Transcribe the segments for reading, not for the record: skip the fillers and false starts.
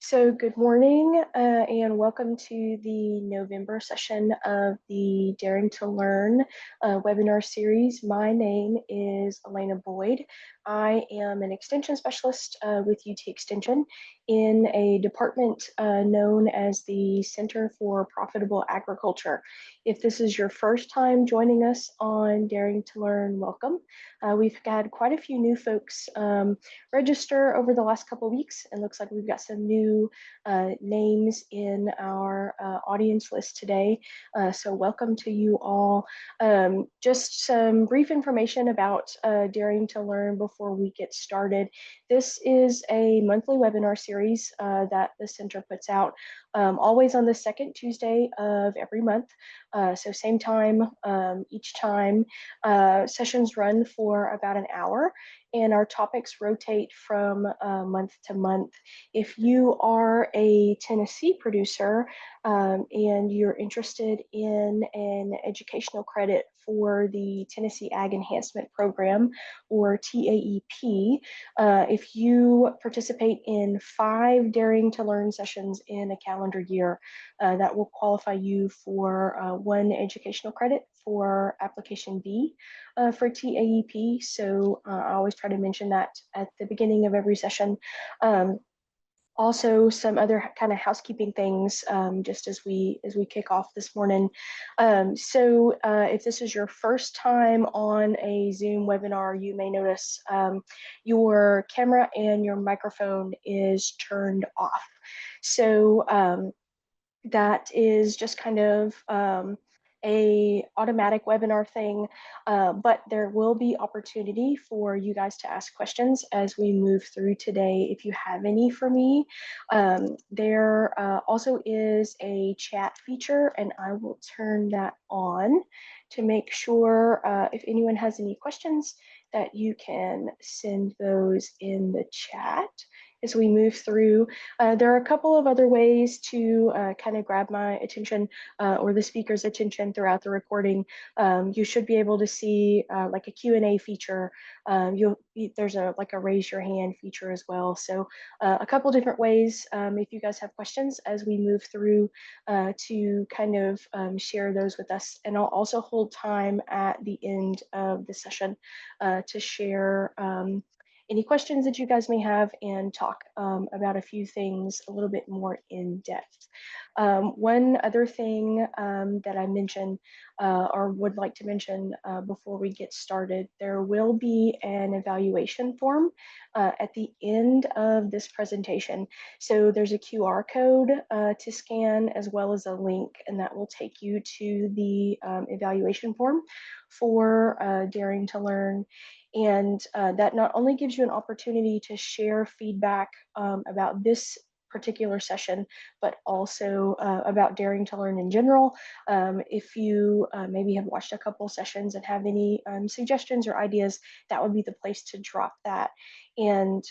So good morning and welcome to the November session of the Daring to Learn webinar series. My name is Alaina Boyd. I am an extension specialist with UT Extension in a department known as the Center for Profitable Agriculture. If this is your first time joining us on Daring to Learn, welcome. We've had quite a few new folks register over the last couple of weeks. It looks like we've got some new names in our audience list today. So welcome to you all. Just some brief information about Daring to Learn before we get started. This is a monthly webinar series that the center puts out always on the second Tuesday of every month. So same time each time. Sessions run for about an hour and our topics rotate from month to month. If you are a Tennessee producer and you're interested in an educational credit for the Tennessee Ag Enhancement Program, or TAEP, if you participate in 5 Daring to Learn sessions in a calendar year, that will qualify you for 1 educational credit for application B for TAEP. So I always try to mention that at the beginning of every session. Also, some other kind of housekeeping things just as we kick off this morning. If this is your first time on a Zoom webinar, you may notice your camera and your microphone is turned off. So that is just kind of a automatic webinar thing, but there will be opportunity for you guys to ask questions as we move through today if you have any for me. There also is a chat feature, and I will turn that on to make sure if anyone has any questions that you can send those in the chat as we move through. There are a couple of other ways to kind of grab my attention or the speaker's attention throughout the recording. You should be able to see like a Q&A feature. There's like a raise your hand feature as well. So a couple different ways if you guys have questions as we move through to kind of share those with us. And I'll also hold time at the end of the session to share any questions that you guys may have and talk about a few things a little bit more in depth. One other thing that I mentioned or would like to mention before we get started, there will be an evaluation form at the end of this presentation. So there's a QR code to scan as well as a link, and that will take you to the evaluation form for Daring to Learn. And that not only gives you an opportunity to share feedback about this particular session, but also about Daring to Learn in general. If you maybe have watched a couple sessions and have any suggestions or ideas, that would be the place to drop that. And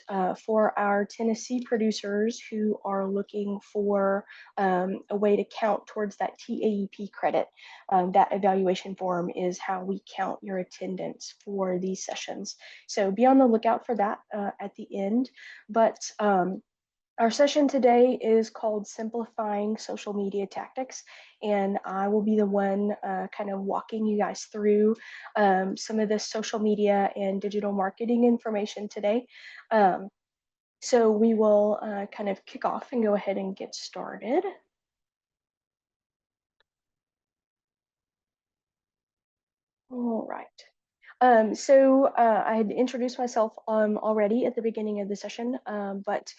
for our Tennessee producers who are looking for a way to count towards that TAEP credit, that evaluation form is how we count your attendance for these sessions. So be on the lookout for that at the end. But our session today is called Simplifying Social Media Tactics, and I will be the one kind of walking you guys through some of this social media and digital marketing information today. So we will kind of kick off and go ahead and get started. All right. I had introduced myself already at the beginning of the session, but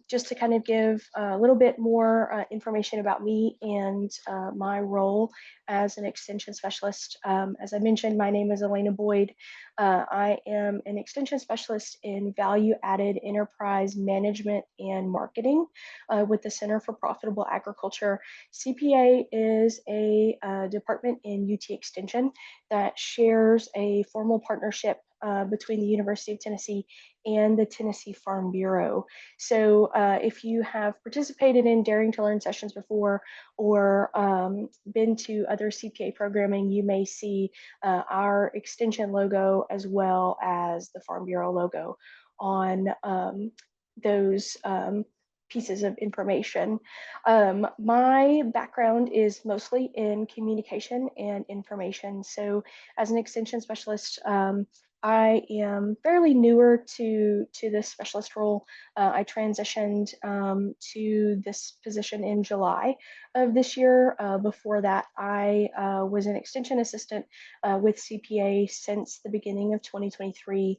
just to kind of give a little bit more information about me and my role as an extension specialist. As I mentioned, my name is Alaina Boyd. I am an extension specialist in value-added enterprise management and marketing with the Center for Profitable Agriculture. CPA is a department in UT Extension that shares a formal partnership between the University of Tennessee and the Tennessee Farm Bureau. So if you have participated in Daring to Learn sessions before or been to other CPA programming, you may see our extension logo as well as the Farm Bureau logo on those pieces of information. My background is mostly in communication and information. So as an extension specialist, I am fairly newer to this specialist role. I transitioned to this position in July of this year. Before that, I was an extension assistant with CPA since the beginning of 2023.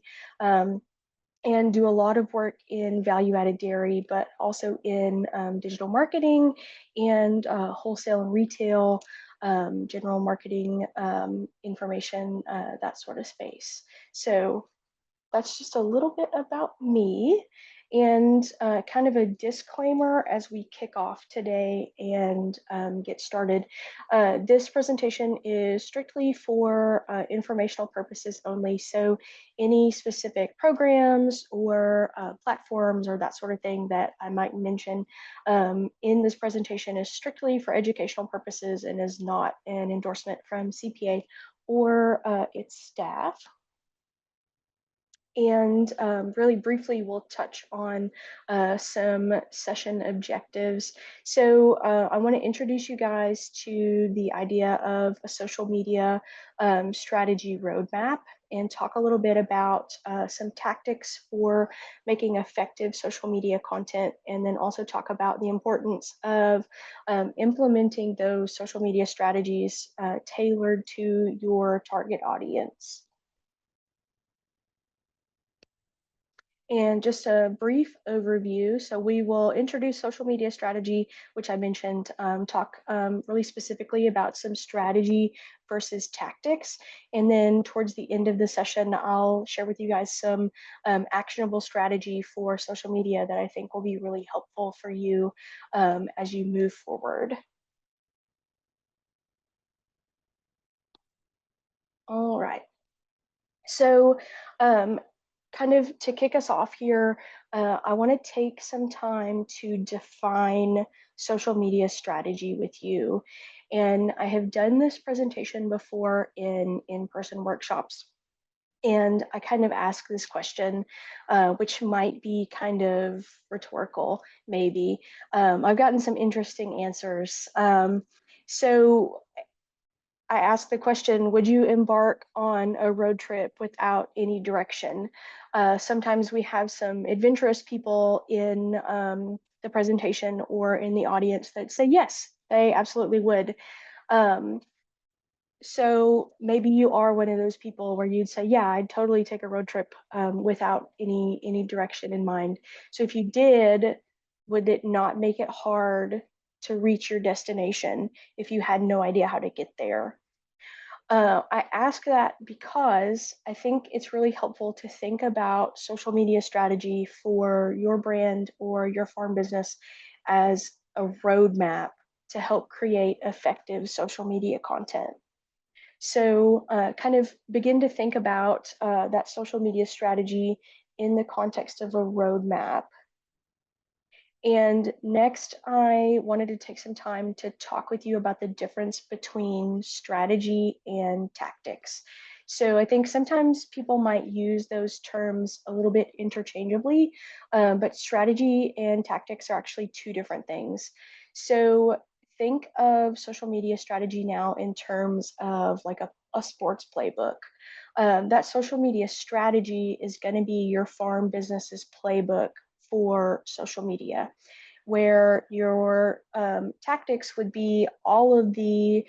And do a lot of work in value-added dairy, but also in digital marketing and wholesale and retail, general marketing information, that sort of space. So that's just a little bit about me and kind of a disclaimer as we kick off today and get started. This presentation is strictly for informational purposes only. So any specific programs or platforms or that sort of thing that I might mention in this presentation is strictly for educational purposes and is not an endorsement from CPA or its staff. And really briefly, we'll touch on some session objectives. So I want to introduce you guys to the idea of a social media strategy roadmap and talk a little bit about some tactics for making effective social media content, and then also talk about the importance of implementing those social media strategies tailored to your target audience. And just a brief overview. So we will introduce social media strategy, which I mentioned, talk really specifically about some strategy versus tactics. And then towards the end of the session, I'll share with you guys some actionable strategy for social media that I think will be really helpful for you as you move forward. All right. So kind of to kick us off here, I want to take some time to define social media strategy with you. And I have done this presentation before in in-person workshops. And I kind of ask this question, which might be kind of rhetorical, maybe. I've gotten some interesting answers. So I asked the question, would you embark on a road trip without any direction? Sometimes we have some adventurous people in the presentation or in the audience that say yes, they absolutely would. Um, so maybe you are one of those people where you'd say, yeah, I'd totally take a road trip without any direction in mind. So if you did, would it not make it hard to reach your destination if you had no idea how to get there? I ask that because I think it's really helpful to think about social media strategy for your brand or your farm business as a roadmap to help create effective social media content. So, kind of begin to think about that social media strategy in the context of a roadmap. And next, I wanted to take some time to talk with you about the difference between strategy and tactics. So I think sometimes people might use those terms a little bit interchangeably, but strategy and tactics are actually two different things. So think of social media strategy now in terms of like a sports playbook. That social media strategy is going to be your farm business's playbook for social media, where your tactics would be all of the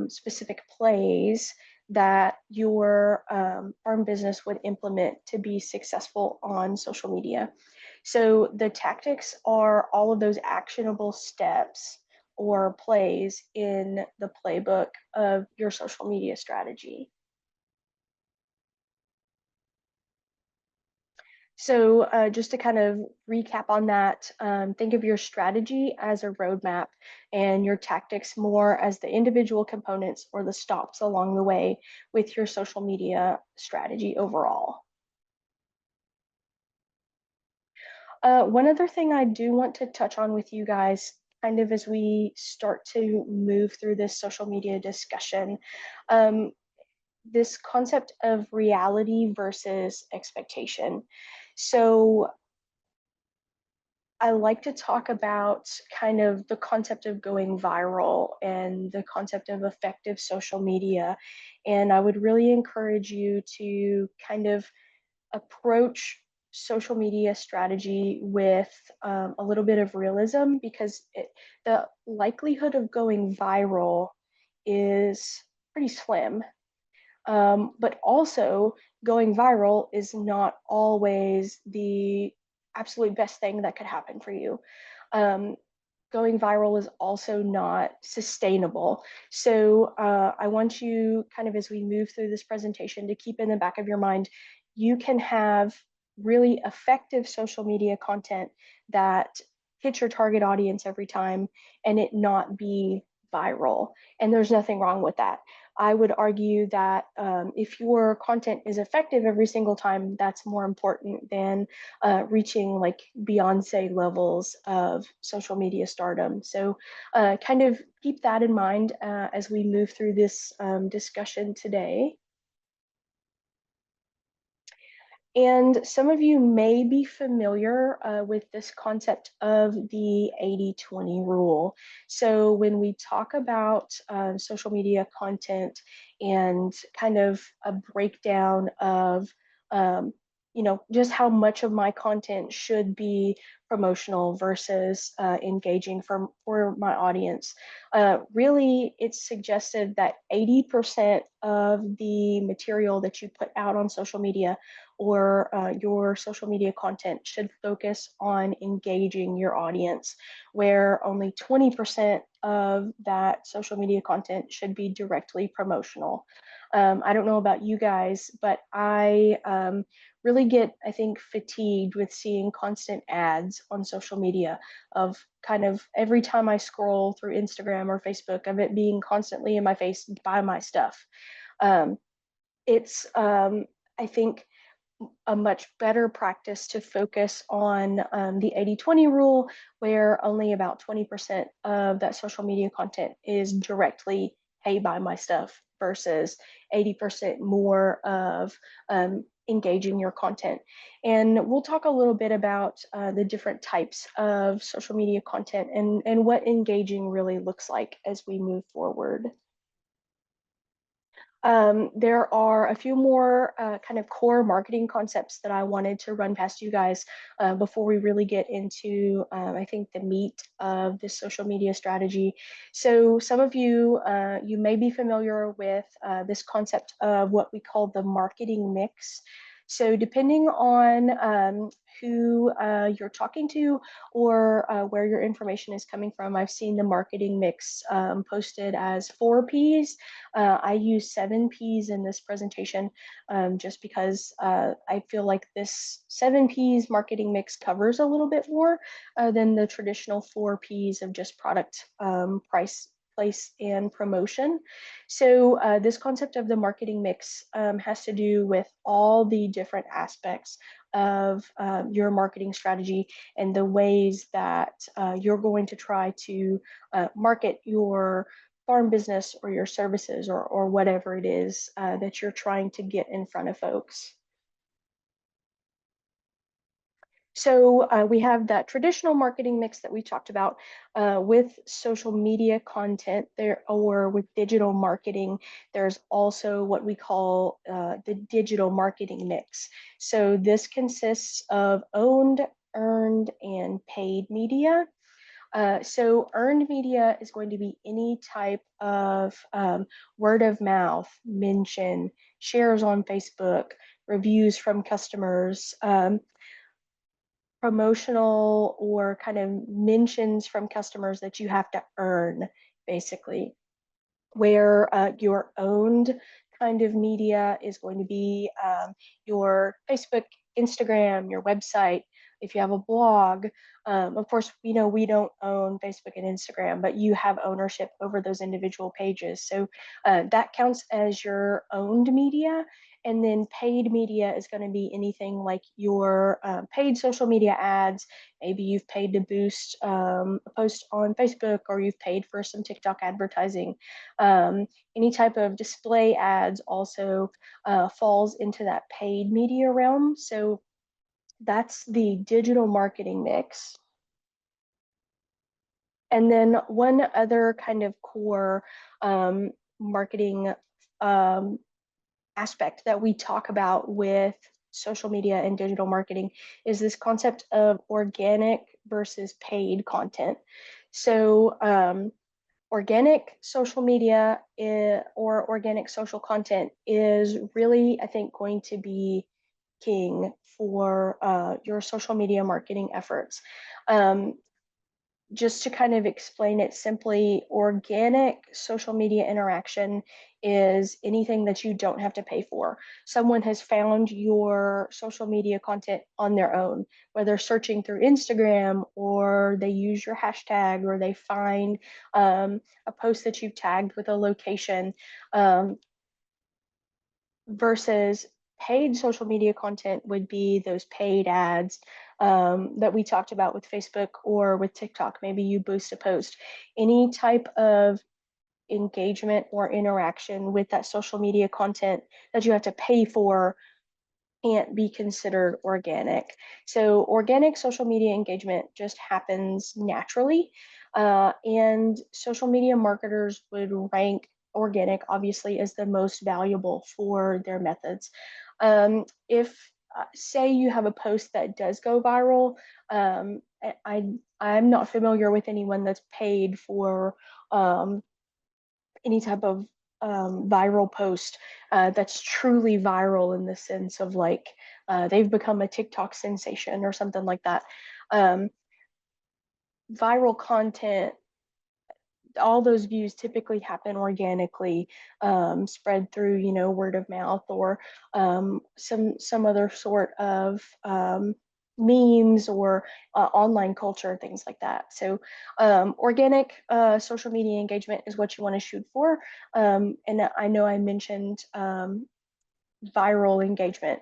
specific plays that your farm business would implement to be successful on social media. So the tactics are all of those actionable steps or plays in the playbook of your social media strategy. So just to kind of recap on that, think of your strategy as a roadmap and your tactics more as the individual components or the stops along the way with your social media strategy overall. One other thing I do want to touch on with you guys, kind of as we start to move through this social media discussion, this concept of reality versus expectation. So I like to talk about kind of the concept of going viral and the concept of effective social media. And I would really encourage you to kind of approach social media strategy with a little bit of realism because the likelihood of going viral is pretty slim. But also, going viral is not always the absolute best thing that could happen for you. Um, Going viral is also not sustainable. So I want you kind of as we move through this presentation to keep in the back of your mind, you can have really effective social media content that hits your target audience every time and it not be viral. And there's nothing wrong with that. I would argue that if your content is effective every single time, that's more important than reaching like Beyonce levels of social media stardom. So, kind of keep that in mind as we move through this discussion today. And some of you may be familiar with this concept of the 80-20 rule. So when we talk about social media content and kind of a breakdown of, um, just how much of my content should be promotional versus engaging for my audience, really it's suggested that 80% of the material that you put out on social media or your social media content should focus on engaging your audience, where only 20% of that social media content should be directly promotional. I don't know about you guys, but I really get, I think, fatigued with seeing constant ads on social media of kind of every time I scroll through Instagram or Facebook of it being constantly in my face, buy my stuff. Um, it's, I think, a much better practice to focus on the 80-20 rule, where only about 20% of that social media content is directly, hey, buy my stuff, versus 80% more of engaging your content. And we'll talk a little bit about the different types of social media content and what engaging really looks like as we move forward. There are a few more kind of core marketing concepts that I wanted to run past you guys before we really get into, I think, the meat of this social media strategy. So some of you, you may be familiar with this concept of what we call the marketing mix. So depending on who you're talking to or where your information is coming from, I've seen the marketing mix posted as 4 Ps. I use 7 Ps in this presentation just because I feel like this 7 Ps marketing mix covers a little bit more than the traditional 4 Ps of just product, price, place, and promotion. So this concept of the marketing mix has to do with all the different aspects of your marketing strategy and the ways that you're going to try to market your farm business or your services or whatever it is that you're trying to get in front of folks. So we have that traditional marketing mix that we talked about with social media content there, or with digital marketing. There's also what we call the digital marketing mix. So this consists of owned, earned, and paid media. So earned media is going to be any type of word of mouth, mention, shares on Facebook, reviews from customers, promotional or kind of mentions from customers that you have to earn, basically. Where your owned kind of media is going to be your Facebook, Instagram, your website. If you have a blog, of course, we don't own Facebook and Instagram, but you have ownership over those individual pages. So that counts as your owned media. And then paid media is going to be anything like your paid social media ads. Maybe you've paid to boost a post on Facebook, or you've paid for some TikTok advertising. Any type of display ads also falls into that paid media realm. So that's the digital marketing mix. And then one other kind of core marketing um, aspect that we talk about with social media and digital marketing is this concept of organic versus paid content. So, organic social media or organic social content is really, I think, going to be king for your social media marketing efforts. Um, just to kind of explain it simply, organic social media interaction is anything that you don't have to pay for. Someone has found your social media content on their own, whether searching through Instagram or they use your hashtag or they find a post that you've tagged with a location. Versus paid social media content would be those paid ads that we talked about with Facebook or with TikTok. Maybe you boost a post. Any type of engagement or interaction with that social media content that you have to pay for can't be considered organic. So organic social media engagement just happens naturally. And social media marketers would rank organic, obviously, as the most valuable for their methods. If say you have a post that does go viral, I'm not familiar with anyone that's paid for um, any type of viral post that's truly viral in the sense of like they've become a TikTok sensation or something like that. Um, Viral content, all those views typically happen organically, spread through, word of mouth or some other sort of memes or online culture, things like that. So organic social media engagement is what you want to shoot for. And I know I mentioned viral engagement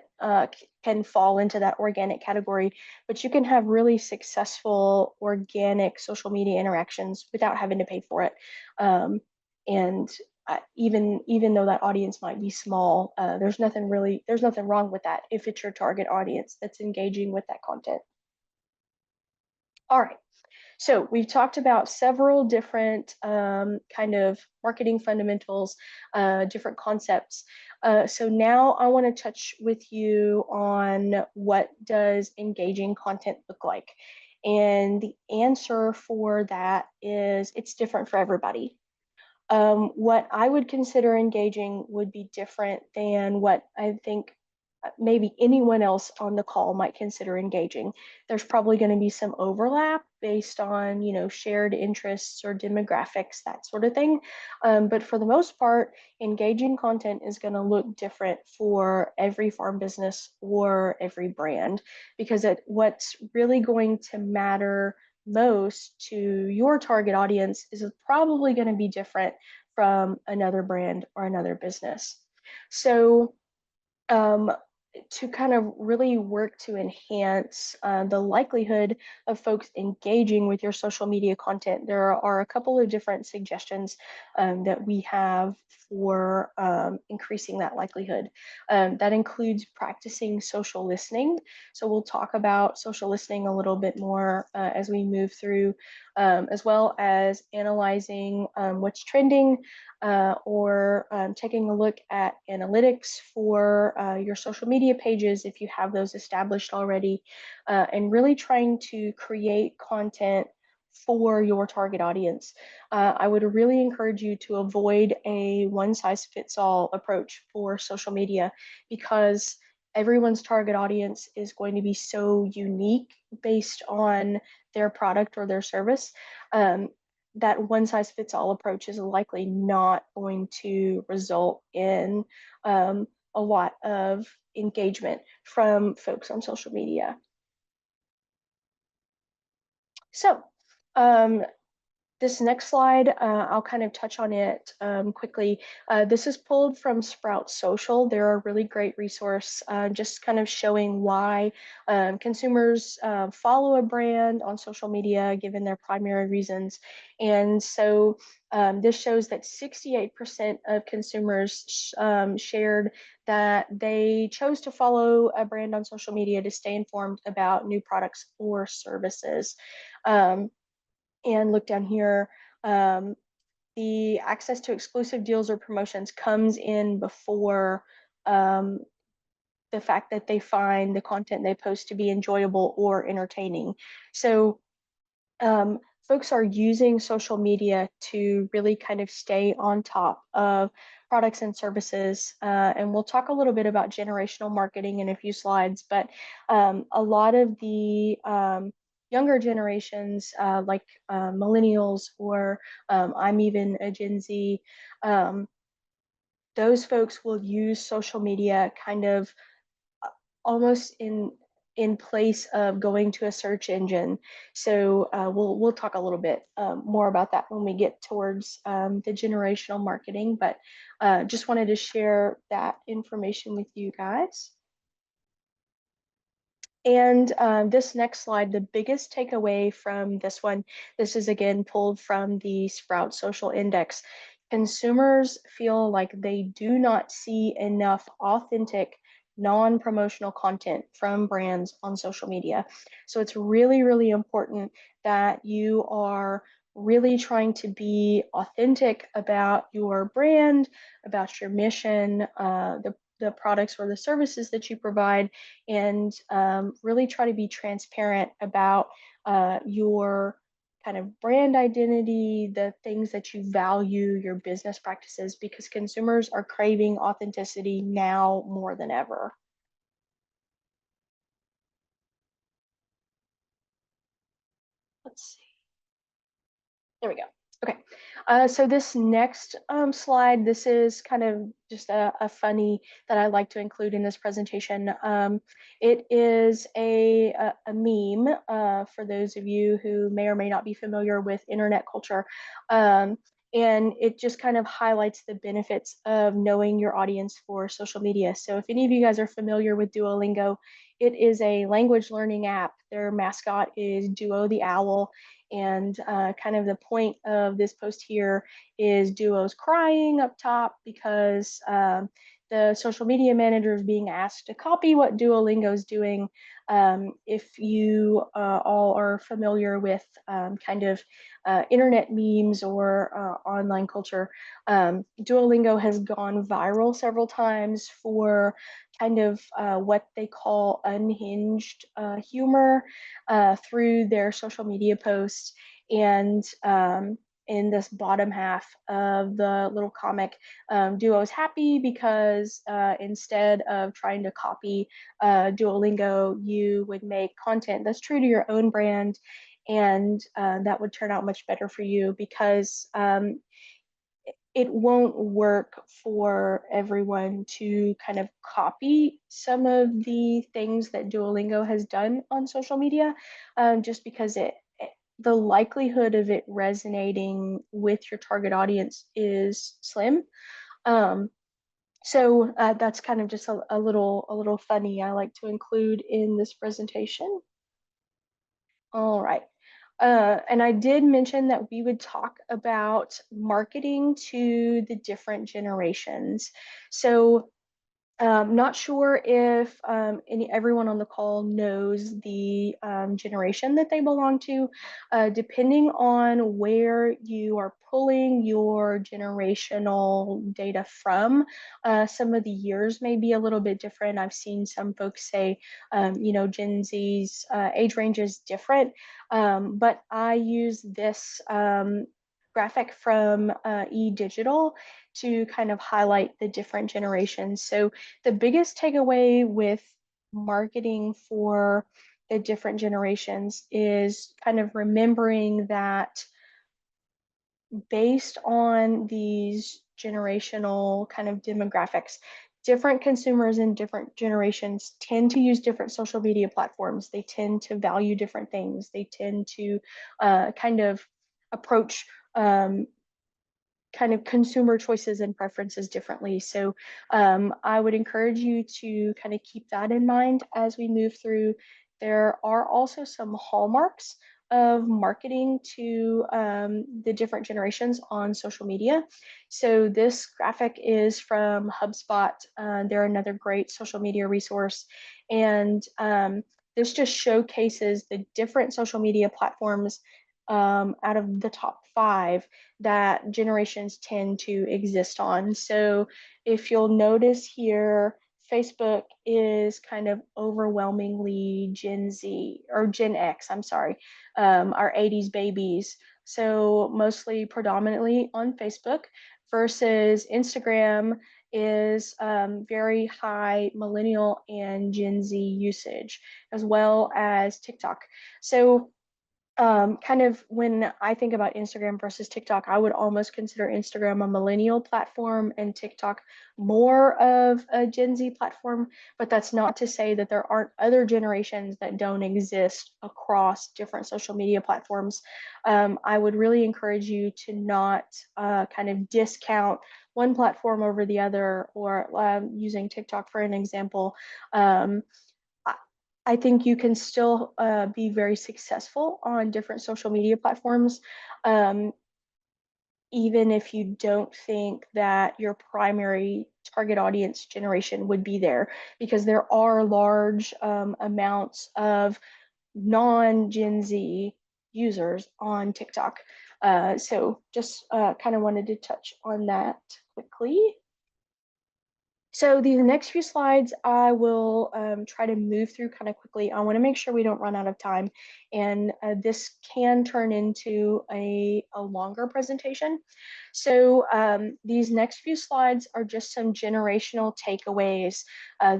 can fall into that organic category, but you can have really successful organic social media interactions without having to pay for it. And even though that audience might be small, there's nothing wrong with that if it's your target audience that's engaging with that content. All right. So we've talked about several different kind of marketing fundamentals, different concepts. So now I want to touch with you on what does engaging content look like? And the answer for that is it's different for everybody. What I would consider engaging would be different than what I think maybe anyone else on the call might consider engaging. There's probably going to be some overlap based on, shared interests or demographics, that sort of thing. But for the most part, engaging content is going to look different for every farm business or every brand because what's really going to matter most to your target audience is probably going to be different from another brand or another business. So um, to kind of really work to enhance the likelihood of folks engaging with your social media content, there are a couple of different suggestions that we have for increasing that likelihood. That includes practicing social listening. So we'll talk about social listening a little bit more as we move through, as well as analyzing what's trending, or taking a look at analytics for your social media pages if you have those established already, and really trying to create content for your target audience. I would really encourage you to avoid a one size fits all approach for social media because everyone's target audience is going to be so unique based on their product or their service. That one size fits all approach is likely not going to result in a lot of engagement from folks on social media. So, um, this next slide, I'll kind of touch on it quickly. This is pulled from Sprout Social. They're a really great resource, just kind of showing why consumers follow a brand on social media given their primary reasons. And so this shows that 68% of consumers shared that they chose to follow a brand on social media to stay informed about new products or services. Um, And look down here, um, the access to exclusive deals or promotions comes in before the fact that they find the content they post to be enjoyable or entertaining. So folks are using social media to really kind of stay on top of products and services. And we'll talk a little bit about generational marketing in a few slides, but a lot of the younger generations, like millennials, or I'm even a Gen Z, um, those folks will use social media kind of almost in place of going to a search engine. So we'll talk a little bit more about that when we get towards the generational marketing. But just wanted to share that information with you guys. And this next slide, the biggest takeaway from this one, this is again pulled from the Sprout Social Index. Consumers feel like they do not see enough authentic, non-promotional content from brands on social media. So it's really, really important that you are really trying to be authentic about your brand, about your mission, the products or the services that you provide, and really try to be transparent about your kind of brand identity, the things that you value, your business practices, because consumers are craving authenticity now more than ever. Let's see. There we go. Okay. So this next slide, this is kind of just a funny that I like to include in this presentation. It is a meme for those of you who may or may not be familiar with internet culture. And it just kind of highlights the benefits of knowing your audience for social media. So if any of you guys are familiar with Duolingo, it is a language learning app. Their mascot is Duo the owl, and kind of the point of this post here is Duo's crying up top because the social media manager is being asked to copy what Duolingo is doing. If you all are familiar with kind of internet memes or online culture, Duolingo has gone viral several times for kind of what they call unhinged humor through their social media posts. And in this bottom half of the little comic, Duo is happy because instead of trying to copy Duolingo, you would make content that's true to your own brand, and that would turn out much better for you because it won't work for everyone to kind of copy some of the things that Duolingo has done on social media, just because the likelihood of it resonating with your target audience is slim. Um, so that's kind of just a little funny I like to include in this presentation. All right. And I did mention that we would talk about marketing to the different generations. So not sure if everyone on the call knows the generation that they belong to. Depending on where you are pulling your generational data from, some of the years may be a little bit different. I've seen some folks say, Gen Z's age range is different, but I use this graphic from eDigital to kind of highlight the different generations. So the biggest takeaway with marketing for the different generations is kind of remembering that based on these generational kind of demographics, different consumers in different generations tend to use different social media platforms. They tend to value different things. They tend to kind of approach kind of consumer choices and preferences differently. So I would encourage you to kind of keep that in mind as we move through. There are also some hallmarks of marketing to the different generations on social media. So this graphic is from HubSpot. They're another great social media resource. And this just showcases the different social media platforms out of the top five that generations tend to exist on. So if you'll notice here, Facebook is kind of overwhelmingly Gen Z or Gen X, I'm sorry, our 80s babies. So mostly predominantly on Facebook versus Instagram is very high millennial and Gen Z usage, as well as TikTok. So kind of when I think about Instagram versus TikTok, I would almost consider Instagram a millennial platform and TikTok more of a Gen Z platform. But that's not to say that there aren't other generations that don't exist across different social media platforms. I would really encourage you to not kind of discount one platform over the other, or using TikTok for an example. Um, I think you can still be very successful on different social media platforms, um, even if you don't think that your primary target audience generation would be there, because there are large amounts of non-Gen Z users on TikTok. So just kind of wanted to touch on that quickly. So these next few slides, I will try to move through kind of quickly. I want to make sure we don't run out of time, and this can turn into a longer presentation. So these next few slides are just some generational takeaways.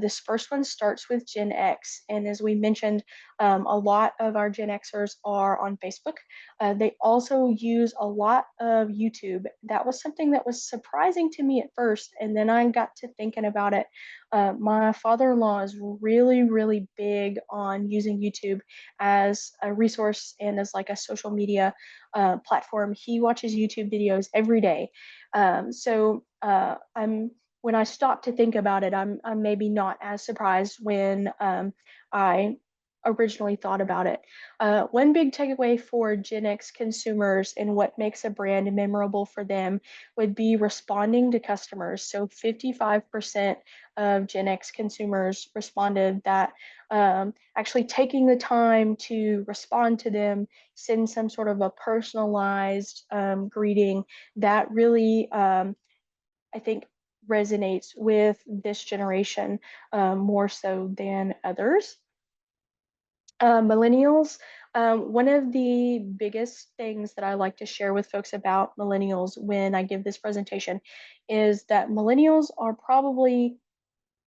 This first one starts with Gen X, and as we mentioned, a lot of our Gen Xers are on Facebook. They also use a lot of YouTube. That was something that was surprising to me at first, and then I got to thinking about it. My father-in-law is really, really big on using YouTube as a resource and as like a social media platform. He watches YouTube videos every day. I'm when I stop to think about it, I'm maybe not as surprised when I originally thought about it. One big takeaway for Gen X consumers and what makes a brand memorable for them would be responding to customers. So 55% of Gen X consumers responded that actually taking the time to respond to them, send some sort of a personalized greeting, that really, I think, resonates with this generation more so than others. Millennials, one of the biggest things that I like to share with folks about millennials when I give this presentation is that millennials are probably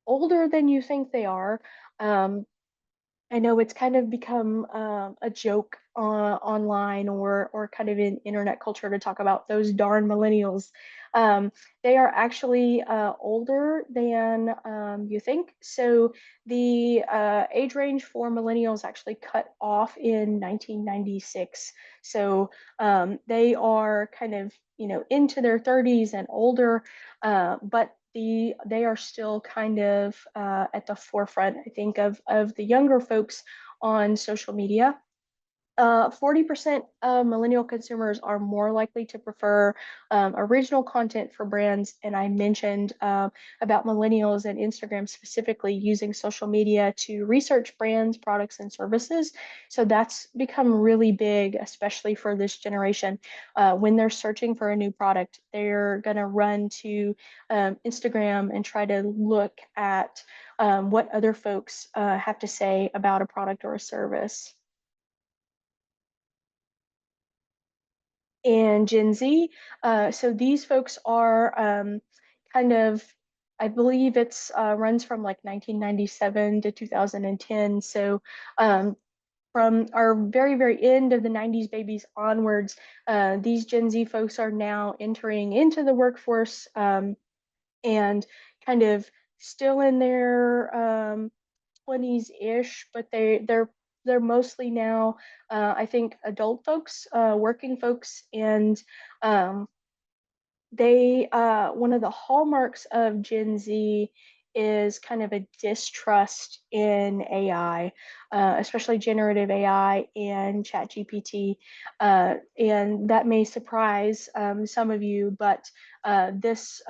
older than you think they are. Um, I know it's kind of become a joke online or kind of in internet culture to talk about those darn millennials. Um, they are actually older than you think. So the age range for millennials actually cut off in 1996. So they are kind of, into their 30s and older, but they are still kind of at the forefront, I think, of the younger folks on social media. 40% of millennial consumers are more likely to prefer original content for brands. And I mentioned about millennials and Instagram specifically using social media to research brands, products, and services. So that's become really big, especially for this generation. When they're searching for a new product, they're going to run to Instagram and try to look at what other folks have to say about a product or a service. And Gen Z. So these folks are kind of, I believe it's runs from like 1997 to 2010. So from our very, very end of the 90s babies onwards, these Gen Z folks are now entering into the workforce and kind of still in their 20s-ish, but they're mostly now, I think, adult folks, working folks, and um, they one of the hallmarks of Gen Z is kind of a distrust in AI, especially generative AI and ChatGPT. And that may surprise some of you, but this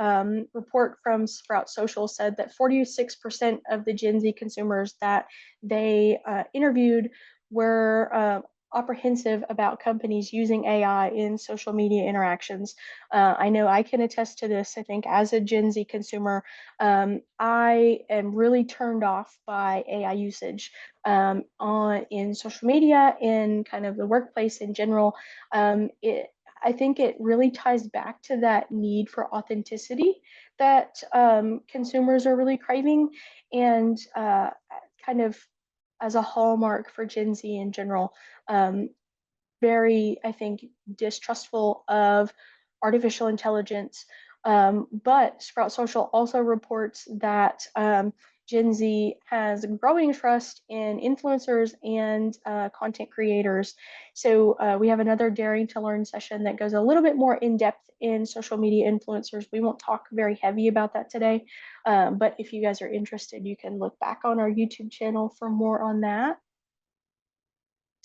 report from Sprout Social said that 46% of the Gen Z consumers that they interviewed were apprehensive about companies using AI in social media interactions. I know I can attest to this. I think as a Gen Z consumer, I am really turned off by AI usage on in social media, in kind of the workplace in general. I think it really ties back to that need for authenticity that consumers are really craving, and kind of as a hallmark for Gen Z in general. Um, Very, I think, distrustful of artificial intelligence. But Sprout Social also reports that Gen Z has growing trust in influencers and content creators. So we have another Daring to Learn session that goes a little bit more in depth in social media influencers. We won't talk very heavy about that today, but if you guys are interested, you can look back on our YouTube channel for more on that.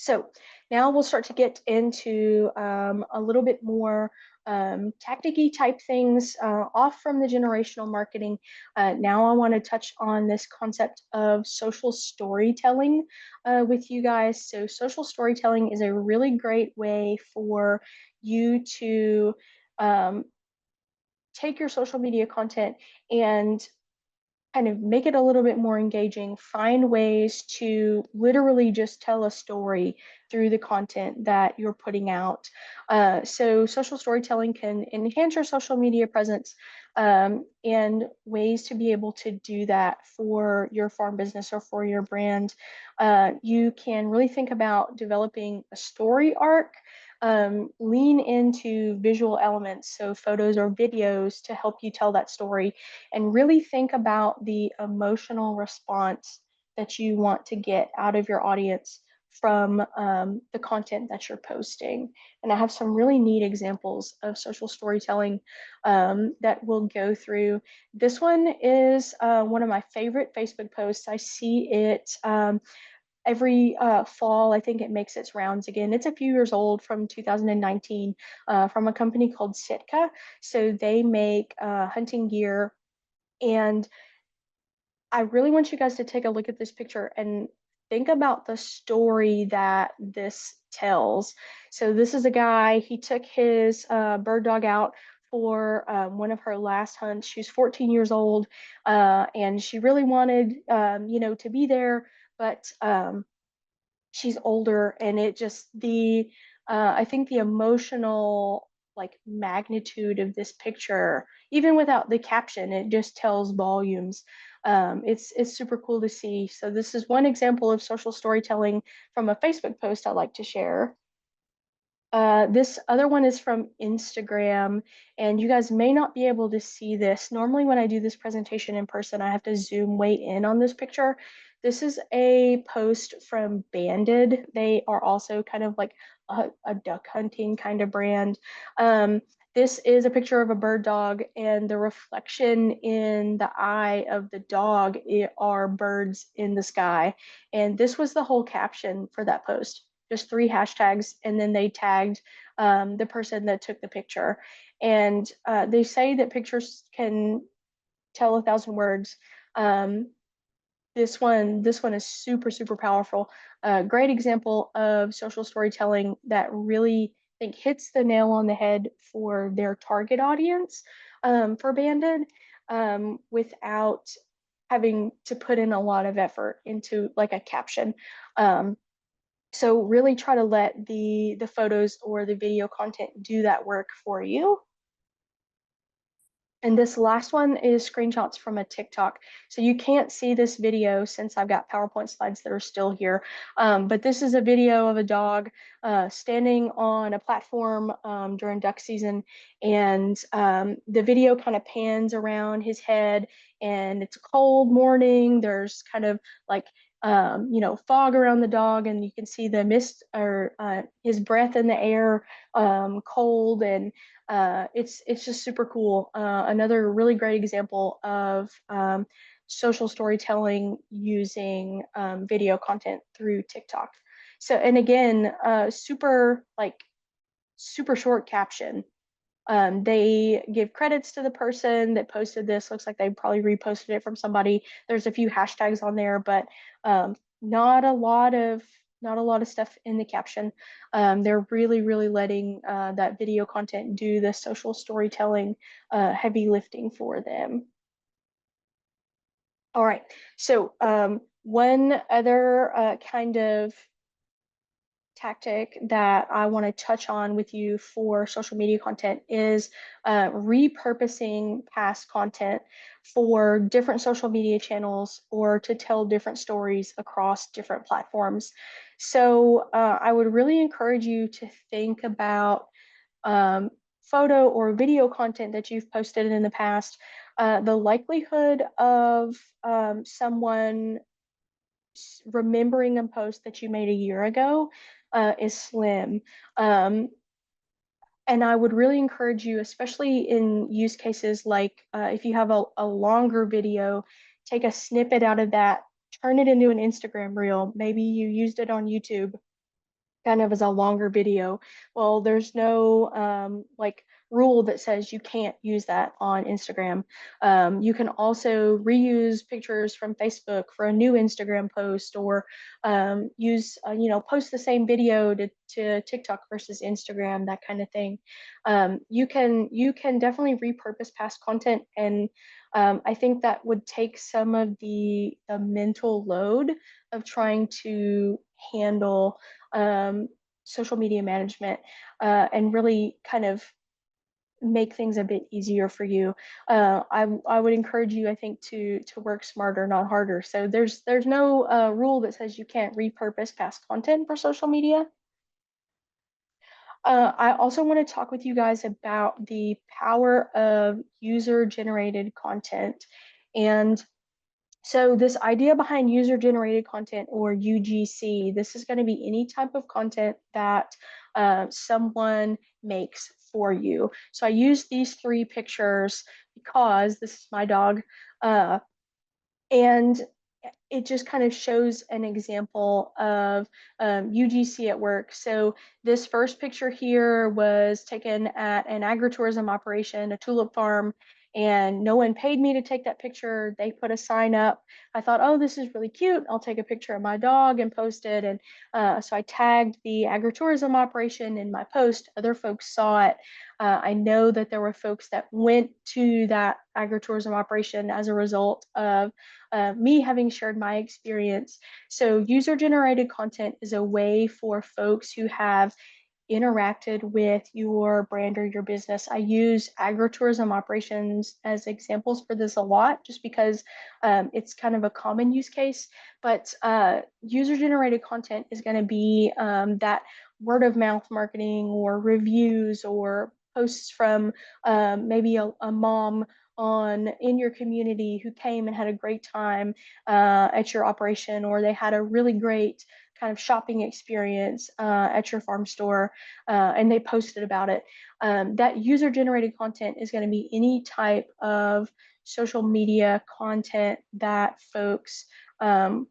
So now we'll start to get into a little bit more tacticy type things off from the generational marketing. Now I want to touch on this concept of social storytelling with you guys. So social storytelling is a really great way for you to um, take your social media content and kind of make it a little bit more engaging, find ways to literally just tell a story through the content that you're putting out. So, social storytelling can enhance your social media presence, and ways to be able to do that for your farm business or for your brand. You can really think about developing a story arc. Lean into visual elements, so photos or videos to help you tell that story, and really think about the emotional response that you want to get out of your audience from the content that you're posting. And I have some really neat examples of social storytelling that we'll go through. This one is one of my favorite Facebook posts. I see it every fall. I think it makes its rounds again. It's a few years old, from 2019, from a company called Sitka. So they make hunting gear, and I really want you guys to take a look at this picture and think about the story that this tells. So this is a guy, he took his bird dog out for one of her last hunts. She's 14 years old, and she really wanted, to be there, but she's older, and it just I think the emotional like magnitude of this picture, even without the caption, it just tells volumes. It's super cool to see. So this is one example of social storytelling from a Facebook post I like to share. This other one is from Instagram, and you guys may not be able to see this. Normally, when I do this presentation in person, I have to zoom way in on this picture. This is a post from Banded. They are also kind of like a duck hunting kind of brand. This is a picture of a bird dog, and the reflection in the eye of the dog are birds in the sky. And this was the whole caption for that post, just three hashtags, and then they tagged the person that took the picture. And they say that pictures can tell 1,000 words. Um, this one is super, super powerful. Great example of social storytelling that really, I think, hits the nail on the head for their target audience for Banded, without having to put in a lot of effort into like a caption. Um, so really try to let the photos or the video content do that work for you. And this last one is screenshots from a TikTok. So you can't see this video since I've got PowerPoint slides that are still here. But this is a video of a dog standing on a platform during duck season. And the video kind of pans around his head, and it's a cold morning. There's kind of like, fog around the dog, and you can see the mist or his breath in the air, cold, and it's just super cool. Another really great example of social storytelling using video content through TikTok. So, and again, super short caption. They give credits to the person that posted this. Looks like they probably reposted it from somebody. There's a few hashtags on there, but not a lot of not a lot of stuff in the caption. They're really letting that video content do the social storytelling heavy lifting for them. All right, so one other kind of tactic that I want to touch on with you for social media content is repurposing past content for different social media channels or to tell different stories across different platforms. So I would really encourage you to think about um, photo or video content that you've posted in the past. The likelihood of someone remembering a post that you made a year ago is slim. Um, and I would really encourage you, especially in use cases like if you have a longer video, take a snippet out of that, turn it into an Instagram reel. Maybe you used it on YouTube kind of as a longer video. Well, there's no like rule that says you can't use that on Instagram. You can also reuse pictures from Facebook for a new Instagram post, or use post the same video to TikTok versus Instagram, that kind of thing. You can definitely repurpose past content, and I think that would take some of the mental load of trying to handle um, social media management and really kind of make things a bit easier for you. I would encourage you, I think, to work smarter, not harder. So there's no rule that says you can't repurpose past content for social media. I also want to talk with you guys about the power of user generated content. And so this idea behind user generated content, or UGC, this is going to be any type of content that someone makes for you. So I use these three pictures because this is my dog. Uh, and it just kind of shows an example of UGC at work. So this first picture here was taken at an agritourism operation, a tulip farm, and no one paid me to take that picture. They put a sign up. I thought, oh, this is really cute. I'll take a picture of my dog and post it. And so I tagged the agritourism operation in my post. Other folks saw it. I know that there were folks that went to that agritourism operation as a result of me having shared my experience. So user generated content is a way for folks who have interacted with your brand or your business. I use agritourism operations as examples for this a lot, just because it's kind of a common use case. But user generated content is going to be that word of mouth marketing or reviews or posts from maybe a mom on in your community who came and had a great time at your operation, or they had a really great kind of shopping experience at your farm store, and they posted about it. That user generated content is going to be any type of social media content that folks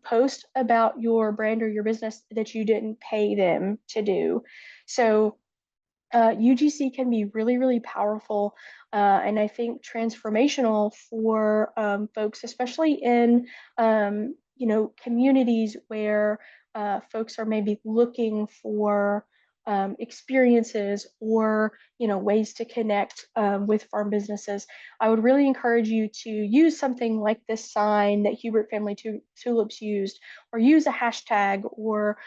post about your brand or your business that you didn't pay them to do. So UGC can be really powerful, and I think transformational for folks, especially in communities where folks are maybe looking for experiences or ways to connect with farm businesses. I would really encourage you to use something like this sign that Hubert Family Tulips used, or use a hashtag, or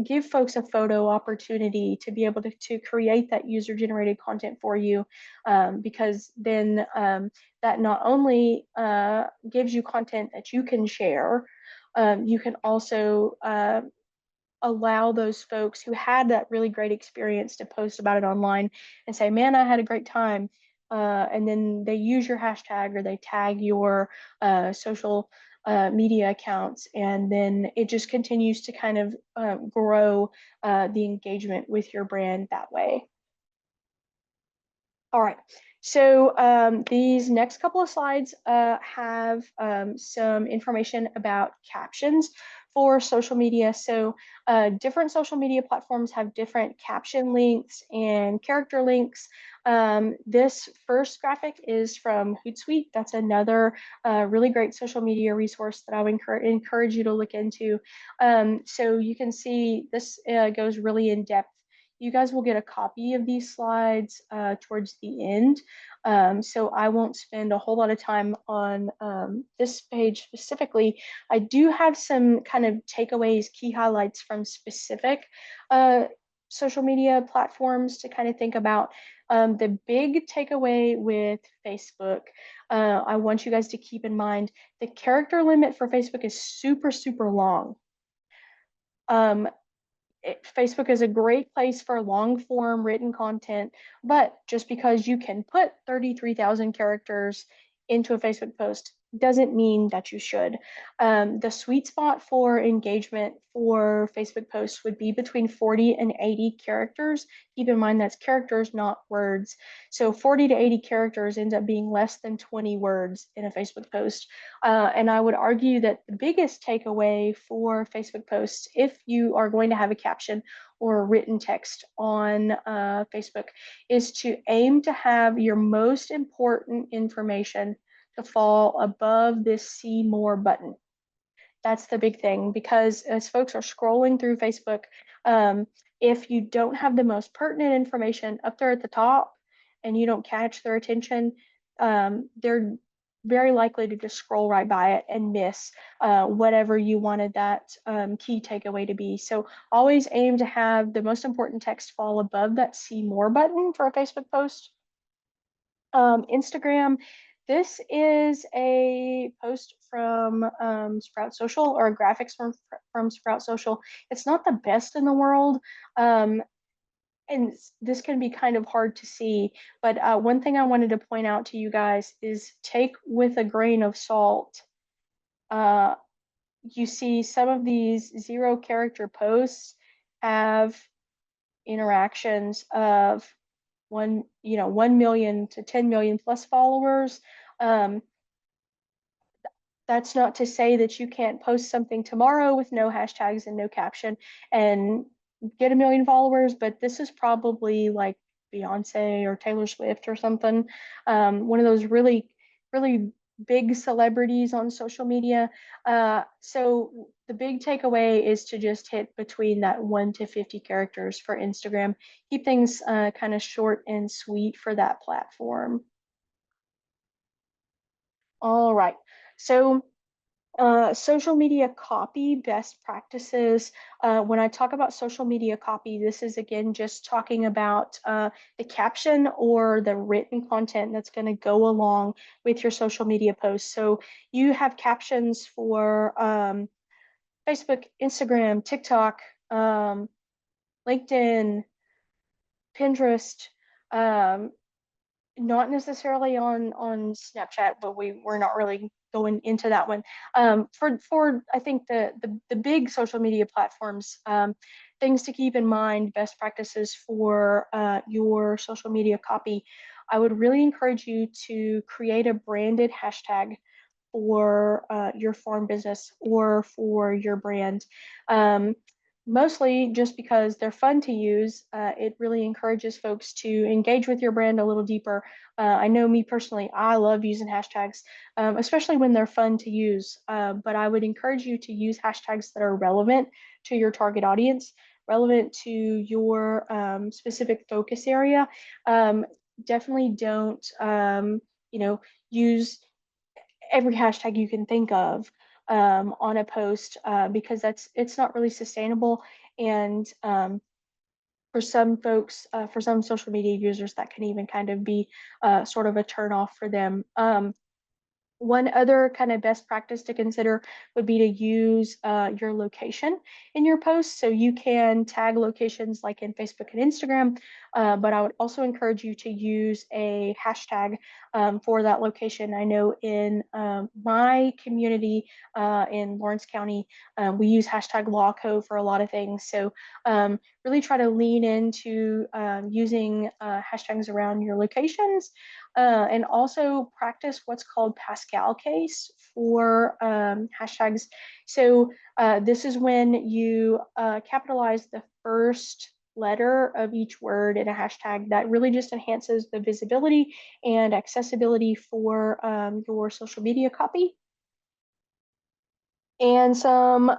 give folks a photo opportunity to be able to create that user generated content for you, because then that not only gives you content that you can share, you can also allow those folks who had that really great experience to post about it online and say, man, I had a great time. And then they use your hashtag or they tag your social media accounts. And then it just continues to kind of grow the engagement with your brand that way. All right. So these next couple of slides have some information about captions. for social media. So different social media platforms have different caption links and character links. This first graphic is from Hootsuite. That's another really great social media resource that I would encourage you to look into. So you can see this goes really in depth. You guys will get a copy of these slides towards the end. So I won't spend a whole lot of time on this page specifically. I do have some kind of takeaways, key highlights from specific uh, social media platforms to kind of think about. The big takeaway with Facebook, I want you guys to keep in mind the character limit for Facebook is super, super long. Um, Facebook is a great place for long form written content, but just because you can put 33,000 characters into a Facebook post doesn't mean that you should. The sweet spot for engagement for Facebook posts would be between 40 and 80 characters. Keep in mind that's characters, not words. So 40 to 80 characters ends up being less than 20 words in a Facebook post. And I would argue that the biggest takeaway for Facebook posts, if you are going to have a caption or written text on Facebook, is to aim to have your most important information to fall above this see more button. That's the big thing because as folks are scrolling through Facebook, um, if you don't have the most pertinent information up there at the top and you don't catch their attention, they're very likely to just scroll right by it and miss whatever you wanted that key takeaway to be. So always aim to have the most important text fall above that see more button for a Facebook post. Instagram. This is a post from Sprout Social or graphics from Sprout Social. It's not the best in the world. And this can be kind of hard to see, but one thing I wanted to point out to you guys is take with a grain of salt. Uh, you see some of these zero character posts have interactions of 1 million to 10 million plus followers. Um, that's not to say that you can't post something tomorrow with no hashtags and no caption and get 1 million followers, but this is probably like Beyonce or Taylor Swift or something. One of those really, really big celebrities on social media. So the big takeaway is to just hit between that 1 to 50 characters for Instagram. Keep things kind of short and sweet for that platform. All right. So social media copy best practices. When I talk about social media copy, this is again just talking about the caption or the written content that's going to go along with your social media posts. So you have captions for Facebook, Instagram, TikTok, LinkedIn, Pinterest, um, not necessarily on Snapchat, but we're not really going into that one. For I think the big social media platforms, things to keep in mind, best practices for your social media copy. I would really encourage you to create a branded hashtag for your farm business or for your brand. Um, Mostly just because they're fun to use. It really encourages folks to engage with your brand a little deeper. I know me personally, I love using hashtags, especially when they're fun to use. But I would encourage you to use hashtags that are relevant to your target audience, relevant to your specific focus area. Um, Definitely don't, use every hashtag you can think of on a post because it's not really sustainable. And for some folks, for some social media users, that can even kind of be sort of a turn off for them. One other kind of best practice to consider would be to use your location in your posts. So you can tag locations like in Facebook and Instagram, but I would also encourage you to use a hashtag for that location. I know in my community in Lawrence County, we use hashtag LawCo for a lot of things. So really try to lean into using hashtags around your locations and also practice what's called Pascal case for hashtags. So this is when you capitalize the first letter of each word in a hashtag. That really just enhances the visibility and accessibility for your social media copy. And some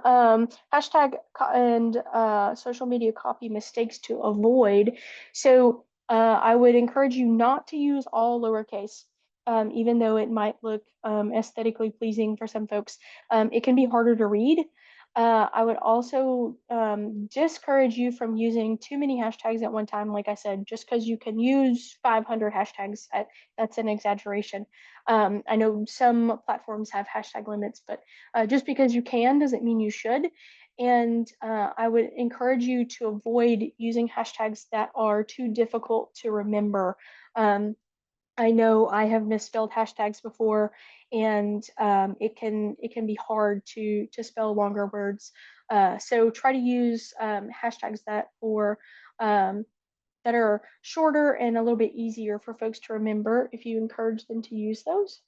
hashtag and social media copy mistakes to avoid. So I would encourage you not to use all lowercase, even though it might look aesthetically pleasing for some folks. It can be harder to read. I would also discourage you from using too many hashtags at one time. Like I said, just because you can use 500 hashtags, that's an exaggeration. I know some platforms have hashtag limits, but just because you can doesn't mean you should. And I would encourage you to avoid using hashtags that are too difficult to remember. I know I have misspelled hashtags before, and it can be hard to spell longer words. So try to use hashtags um, that are shorter and a little bit easier for folks to remember if you encourage them to use those.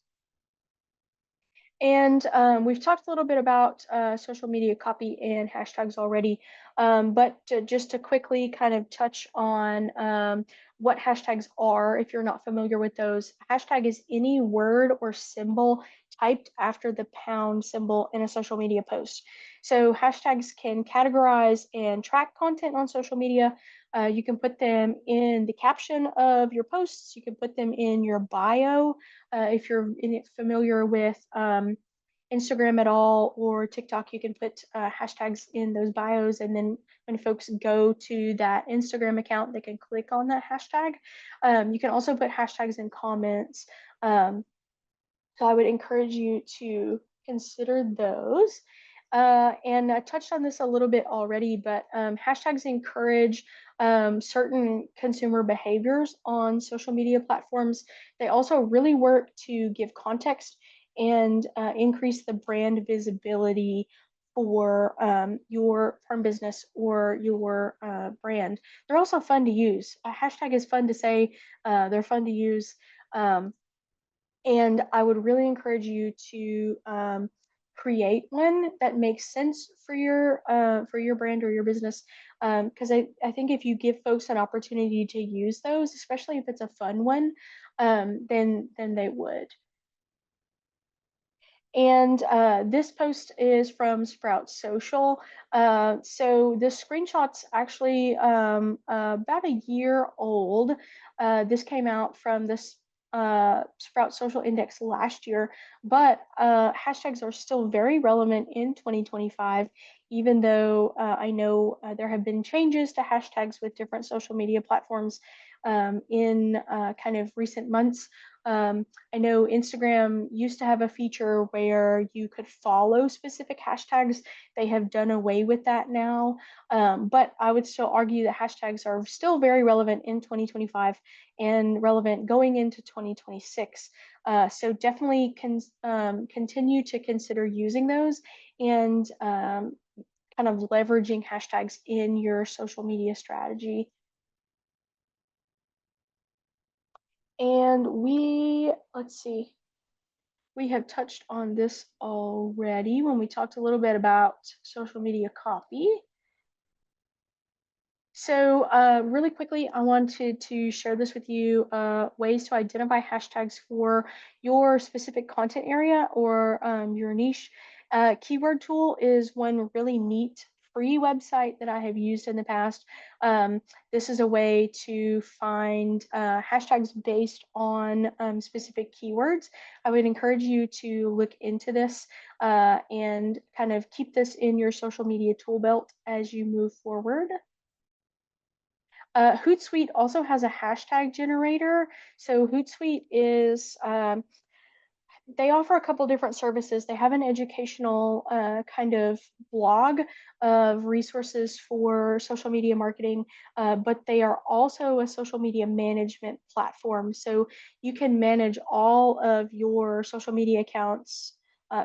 And we've talked a little bit about social media copy and hashtags already, but just to quickly kind of touch on what hashtags are, if you're not familiar with those, hashtag is any word or symbol typed after the pound symbol in a social media post. So hashtags can categorize and track content on social media. You can put them in the caption of your posts. You can put them in your bio if you're familiar with Instagram at all or TikTok, you can put hashtags in those bios. And then when folks go to that Instagram account, they can click on that hashtag. You can also put hashtags in comments. Um, so I would encourage you to consider those. And I touched on this a little bit already, but hashtags encourage certain consumer behaviors on social media platforms. They also really work to give context and increase the brand visibility for your farm business or your brand. They're also fun to use. A hashtag is fun to say, they're fun to use. Um, and I would really encourage you to create one that makes sense for your brand or your business. Because I think if you give folks an opportunity to use those, especially if it's a fun one, then they would. And this post is from Sprout Social. So this screenshot's actually about a year old. This came out from this Sprout Social Index last year, but hashtags are still very relevant in 2025, even though I know there have been changes to hashtags with different social media platforms in kind of recent months. I know Instagram used to have a feature where you could follow specific hashtags. They have done away with that now. But I would still argue that hashtags are still very relevant in 2025 and relevant going into 2026. So definitely continue to consider using those and kind of leveraging hashtags in your social media strategy. And let's see, we have touched on this already when we talked a little bit about social media copy. So really quickly, I wanted to share this with you, ways to identify hashtags for your specific content area or your niche. Keyword Tool is one really neat free website that I have used in the past. This is a way to find hashtags based on specific keywords. I would encourage you to look into this and kind of keep this in your social media tool belt as you move forward. Hootsuite also has a hashtag generator. So Hootsuite is they offer a couple different services. They have an educational kind of blog of resources for social media marketing, but they are also a social media management platform. So you can manage all of your social media accounts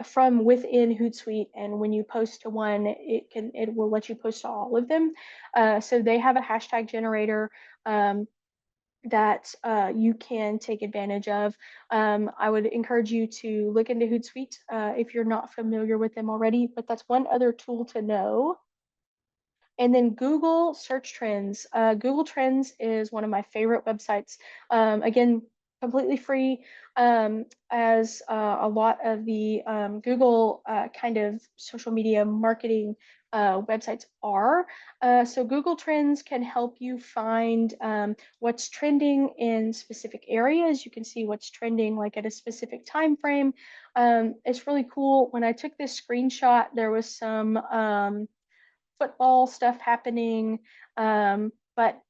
from within Hootsuite, and when you post to one, it will let you post to all of them. So they have a hashtag generator. Um, that you can take advantage of. I would encourage you to look into Hootsuite if you're not familiar with them already, but that's one other tool to know. And then Google search trends. Google Trends is one of my favorite websites. Again, completely free, as a lot of the Google kind of social media marketing websites are. So Google Trends can help you find what's trending in specific areas. You can see what's trending like at a specific time frame. It's really cool. When I took this screenshot, there was some football stuff happening, but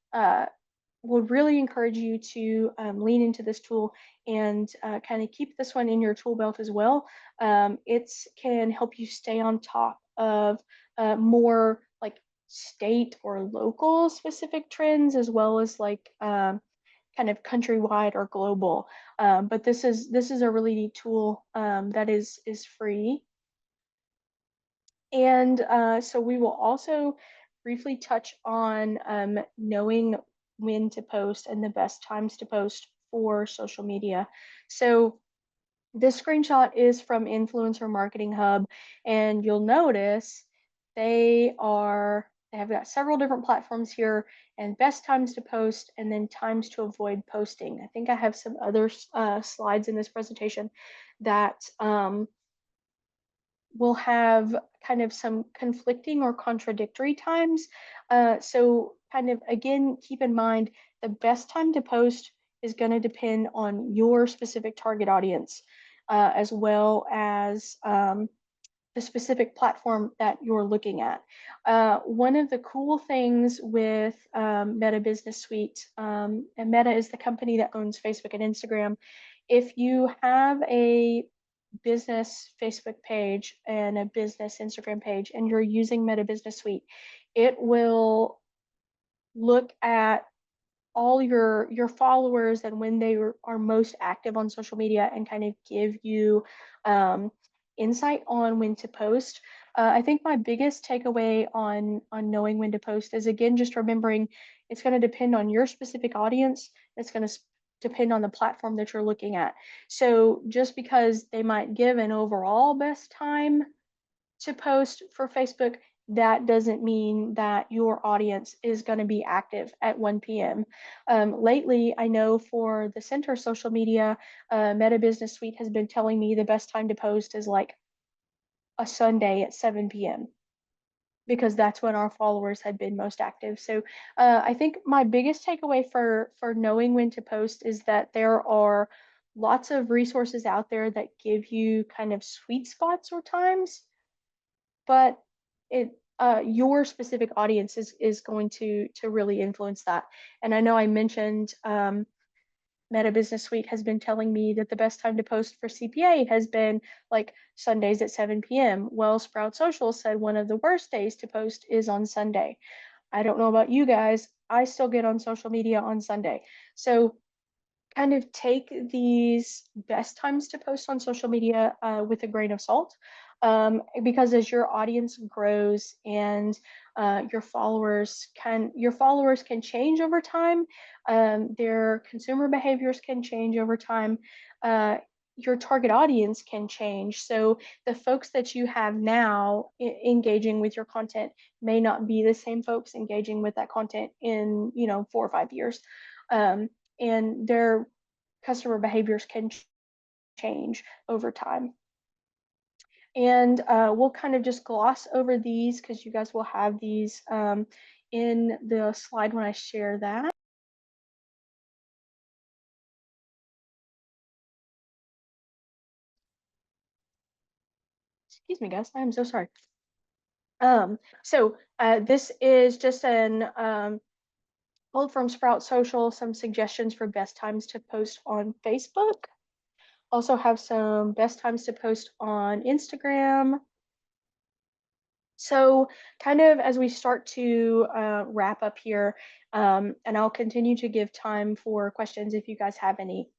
would really encourage you to lean into this tool and kind of keep this one in your tool belt as well. It can help you stay on top of more like state or local specific trends, as well as like kind of countrywide or global. But this is a really neat tool that is free. And so we will also briefly touch on knowing when to post and the best times to post for social media. So this screenshot is from Influencer Marketing Hub, and you'll notice they have got several different platforms here, and best times to post and then times to avoid posting. I think I have some other slides in this presentation that will have kind of some conflicting or contradictory times. So kind of again, keep in mind the best time to post is going to depend on your specific target audience, as well as the specific platform that you're looking at. One of the cool things with Meta Business Suite, and Meta is the company that owns Facebook and Instagram. If you have a business Facebook page and a business Instagram page and you're using Meta Business Suite, it will look at all your followers and when they are most active on social media and kind of give you um, insight on when to post. I think my biggest takeaway on knowing when to post is again just remembering it's going to depend on your specific audience. It's going to depend on the platform that you're looking at. So just because they might give an overall best time to post for Facebook, that doesn't mean that your audience is going to be active at 1 p.m. Lately, I know for the center social media, Meta Business Suite has been telling me the best time to post is like a Sunday at 7 p.m. because that's when our followers had been most active. So I think my biggest takeaway for knowing when to post is that there are lots of resources out there that give you kind of sweet spots or times, but it your specific audience is going to really influence that. And I know I mentioned Meta Business Suite has been telling me that the best time to post for CPA has been like Sundays at 7 p.m. Well, Sprout Social said one of the worst days to post is on Sunday. I don't know about you guys. I still get on social media on Sunday. So kind of take these best times to post on social media with a grain of salt, because as your audience grows and your followers can change over time, their consumer behaviors can change over time, uh, your target audience can change. So the folks that you have now engaging with your content may not be the same folks engaging with that content in 4 or 5 years. um, and their customer behaviors can change over time. And we'll kind of just gloss over these because you guys will have these in the slide when I share that. Excuse me, guys. I am so sorry. So this is just an pulled from Sprout Social, some suggestions for best times to post on Facebook. Also have some best times to post on Instagram. So, kind of as we start to wrap up here, and I'll continue to give time for questions if you guys have any.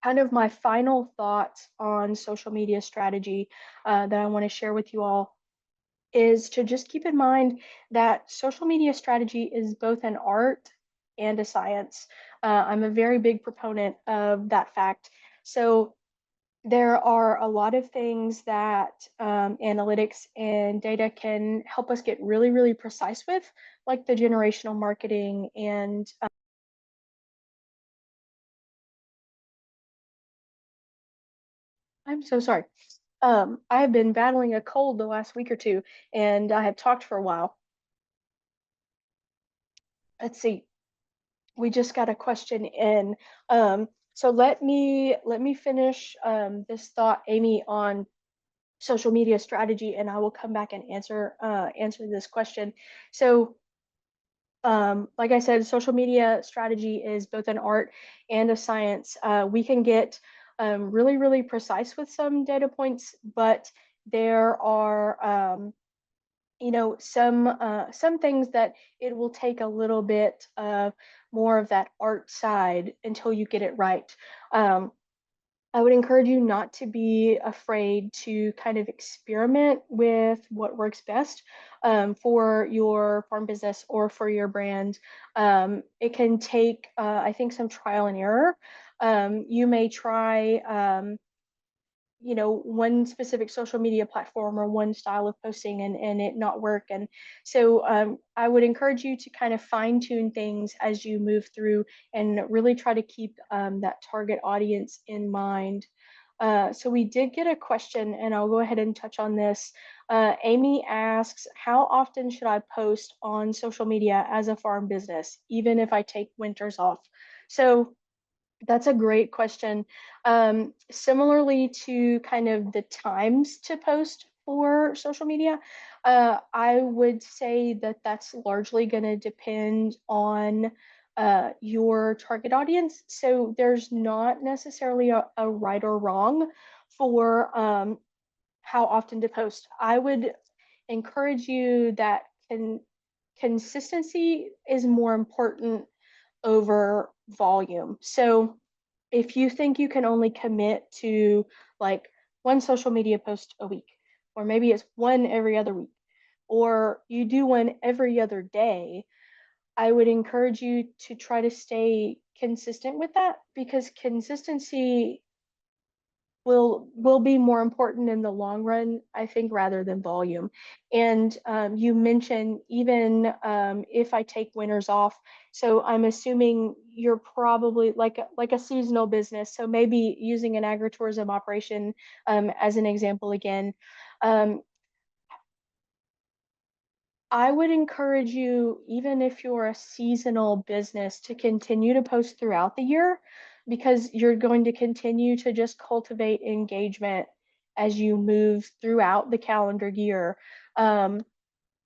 Kind of my final thoughts on social media strategy that I want to share with you all is to just keep in mind that social media strategy is both an art and a science. I'm a very big proponent of that fact. So there are a lot of things that analytics and data can help us get really, really precise with, like the generational marketing. And I'm so sorry. I have been battling a cold the last week or two, and I have talked for a while. Let's see. We just got a question in. So let me finish this thought, Amy, on social media strategy, and I will come back and answer this question. So, like I said, social media strategy is both an art and a science. We can get really, really precise with some data points, but there are some things that it will take a little bit of more of that art side until you get it right. Um, I would encourage you not to be afraid to kind of experiment with what works best for your farm business or for your brand. It can take, I think, some trial and error. You may try one specific social media platform or one style of posting and it not work. And so I would encourage you to kind of fine tune things as you move through and really try to keep that target audience in mind. So we did get a question, and I'll go ahead and touch on this. Amy asks, how often should I post on social media as a farm business, even if I take winters off? So that's a great question. Similarly to kind of the times to post for social media, I would say that that's largely going to depend on your target audience. So there's not necessarily a right or wrong for how often to post. I would encourage you that consistency is more important over volume. So if you think you can only commit to like one social media post a week, or maybe it's one every other week, or you do one every other day, I would encourage you to try to stay consistent with that because consistency will be more important in the long run, I think, rather than volume. And you mentioned even if I take winters off, so I'm assuming you're probably like a seasonal business. So maybe using an agritourism operation as an example again. Um, I would encourage you, even if you're a seasonal business, to continue to post throughout the year because you're going to continue to just cultivate engagement as you move throughout the calendar year. Um,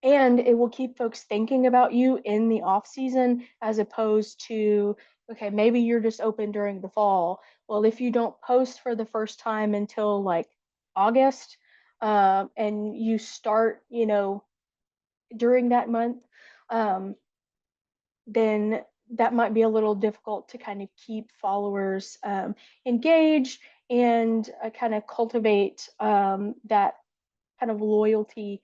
and it will keep folks thinking about you in the off season as opposed to, okay, maybe you're just open during the fall. Well, if you don't post for the first time until like August, and you start, during that month, um, then that might be a little difficult to kind of keep followers engaged and kind of cultivate that kind of loyalty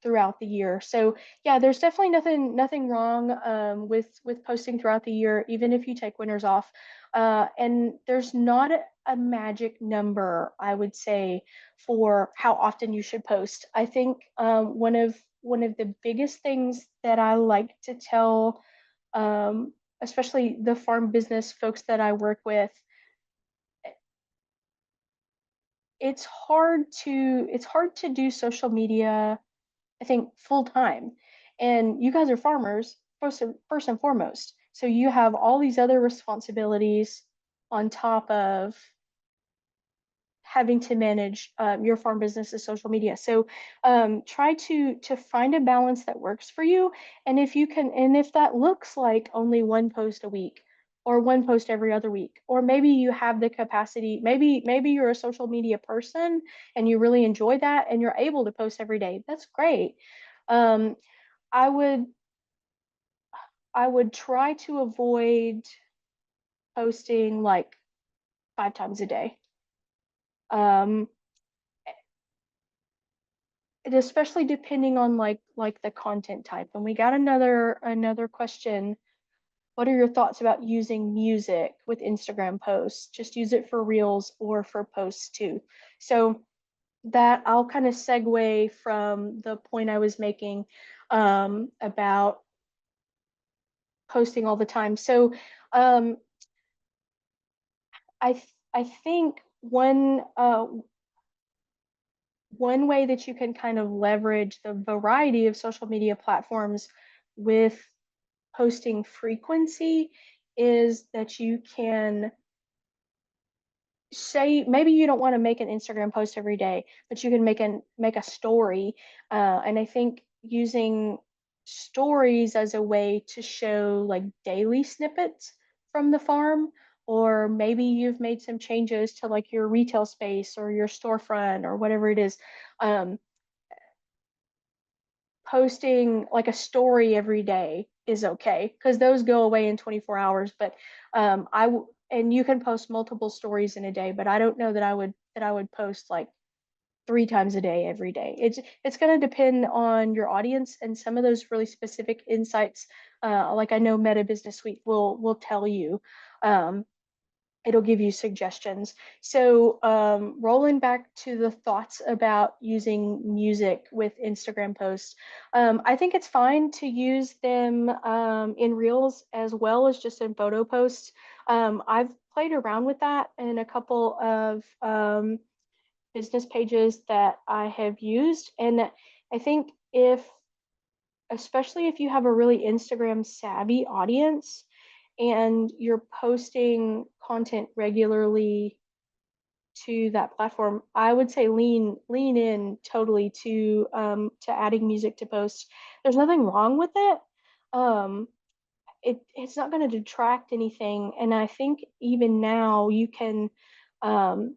throughout the year. So yeah, there's definitely nothing wrong with posting throughout the year, even if you take winters off. And there's not a magic number, I would say, for how often you should post. I think one of the biggest things that I like to tell, especially the farm business folks that I work with, it's hard to do social media, I think, full time. And you guys are farmers first and foremost. So you have all these other responsibilities on top of having to manage your farm business's social media. So try to find a balance that works for you. And if you can, and if that looks like only one post a week or one post every other week, or maybe you have the capacity, maybe you're a social media person and you really enjoy that and you're able to post every day. That's great. Um, I would I would try to avoid posting like 5 times a day. Um, it especially depending on like the content type. And we got another question. What are your thoughts about using music with Instagram posts? Just use it for reels or for posts too. So that I'll kind of segue from the point I was making about posting all the time. So um, I think one way that you can kind of leverage the variety of social media platforms with posting frequency is that you can say maybe you don't want to make an Instagram post every day, but you can make a story. And I think using stories as a way to show like daily snippets from the farm, or maybe you've made some changes to like your retail space or your storefront or whatever it is. Um, Posting like a story every day is okay because those go away in 24 hours. But and you can post multiple stories in a day, but I don't know that I would post like 3 times a day every day. It's going to depend on your audience and some of those really specific insights. Like I know Meta Business Suite will tell you. Um, it'll give you suggestions. So, rolling back to the thoughts about using music with Instagram posts, I think it's fine to use them in Reels as well as just in photo posts. I've played around with that in a couple of business pages that I have used, and I think especially if you have a really Instagram savvy audience and you're posting content regularly to that platform, I would say lean in totally to adding music to posts. There's nothing wrong with it. Um, it's not going to detract anything, and I think even now you can um,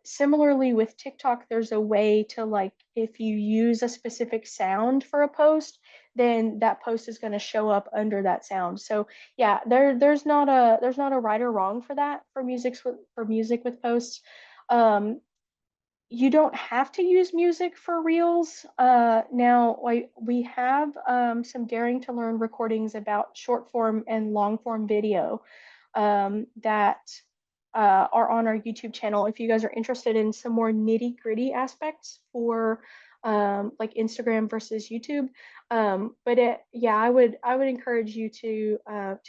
similarly with TikTok, there's a way to like if you use a specific sound for a post, then that post is going to show up under that sound. So yeah, there's not a right or wrong for that for music with posts. Um, you don't have to use music for reels. Now, we have some daring to learn recordings about short form and long form video that are on our YouTube channel. If you guys are interested in some more nitty gritty aspects for like Instagram versus YouTube, yeah, I would encourage you to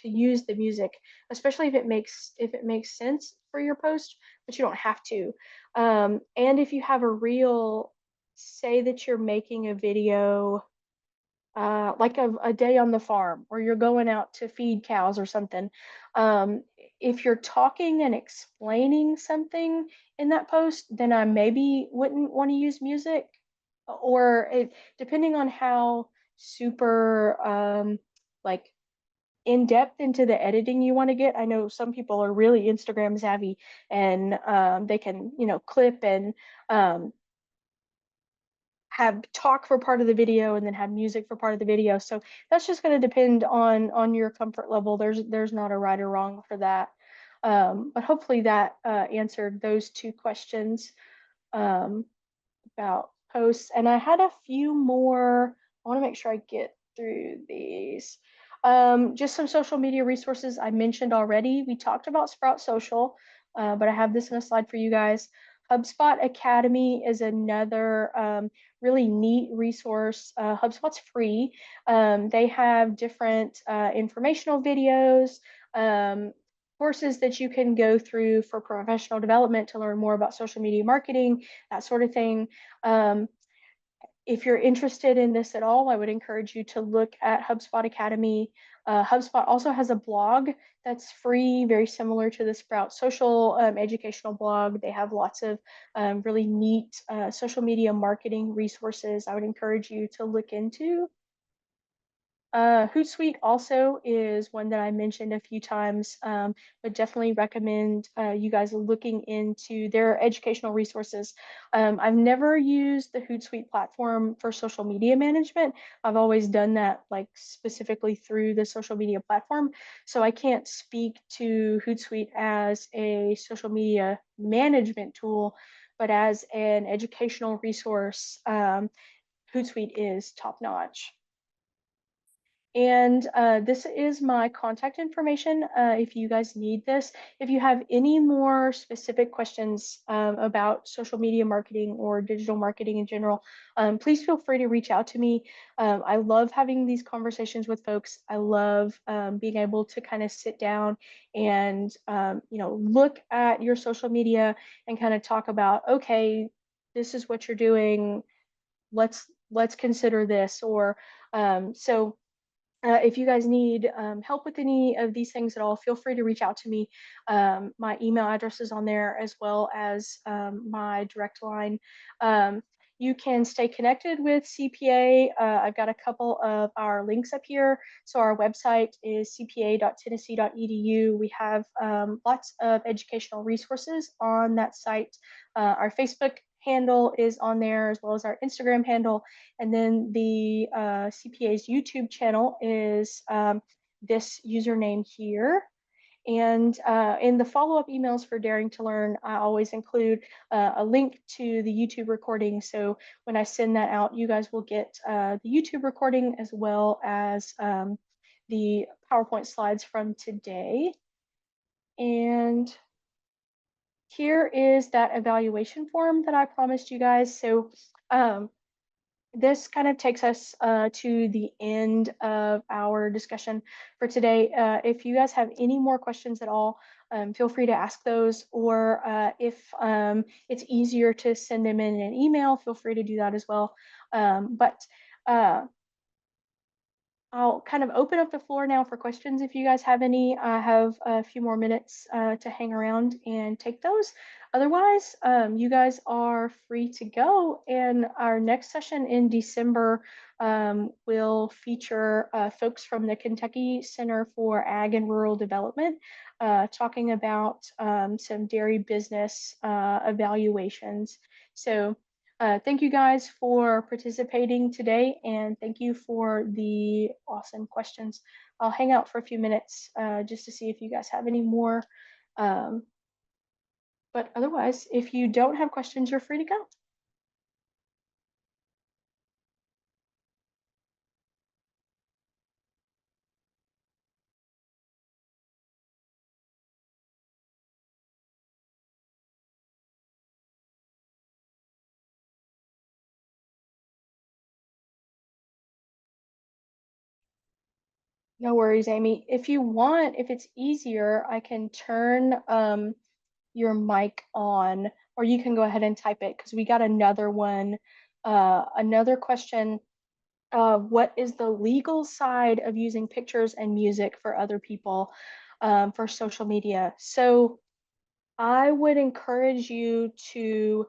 use the music, especially if it makes sense for your post, but you don't have to. And if you have a reel, say that you're making a video like a day on the farm or you're going out to feed cows or something. If you're talking and explaining something in that post, then I maybe wouldn't want to use music. Or depending on how super like in depth into the editing you want to get. I know some people are really Instagram savvy and they can, clip and um, have talk for part of the video and then have music for part of the video. So that's just going to depend on your comfort level. There's not a right or wrong for that. But hopefully that answered those two questions. Um, about posts. And I had a few more. I want to make sure I get through these. Just some social media resources I mentioned already. We talked about Sprout Social, but I have this in a slide for you guys. HubSpot Academy is another really neat resource. HubSpot's free. They have different informational videos, courses that you can go through for professional development to learn more about social media marketing, that sort of thing. Um, if you're interested in this at all, I would encourage you to look at HubSpot Academy. HubSpot also has a blog that's free, very similar to the Sprout Social educational blog. They have lots of really neat social media marketing resources I would encourage you to look into. Hootsuite also is one that I mentioned a few times, but definitely recommend you guys looking into their educational resources. I've never used the Hootsuite platform for social media management. I've always done that like specifically through the social media platform. So I can't speak to Hootsuite as a social media management tool, but as an educational resource, Hootsuite is top notch. And this is my contact information if you guys need this. If you have any more specific questions about social media marketing or digital marketing in general, please feel free to reach out to me. I love having these conversations with folks. I love being able to kind of sit down and look at your social media and kind of talk about, okay, this is what you're doing. Let's consider this. Or so if you guys need help with any of these things at all, feel free to reach out to me. My email address is on there as well as my direct line. Um, you can stay connected with CPA. I've got a couple of our links up here. So our website is cpa.tennessee.edu. We have lots of educational resources on that site. Our Facebook handle is on there as well as our Instagram handle. And then the CPA's YouTube channel is this username here. And in the follow-up emails for Daring to Learn, I always include a link to the YouTube recording. So when I send that out, you guys will get the YouTube recording as well as the PowerPoint slides from today. And here is that evaluation form that I promised you guys. So this kind of takes us to the end of our discussion for today. If you guys have any more questions at all, feel free to ask those, or if it's easier to send them in an email, feel free to do that as well. But I'll kind of open up the floor now for questions if you guys have any. I have a few more minutes to hang around and take those. Otherwise, you guys are free to go. And our next session in December will feature folks from the Kentucky Center for Ag and Rural Development talking about some dairy business evaluations. So thank you guys for participating today, and thank you for the awesome questions. I'll hang out for a few minutes just to see if you guys have any more. Um, but otherwise, if you don't have questions, you're free to go. No worries, Amy. If you want, if it's easier, I can turn your mic on, or you can go ahead and type it because we got another one, another question. What is the legal side of using pictures and music for other people for social media? So I would encourage you to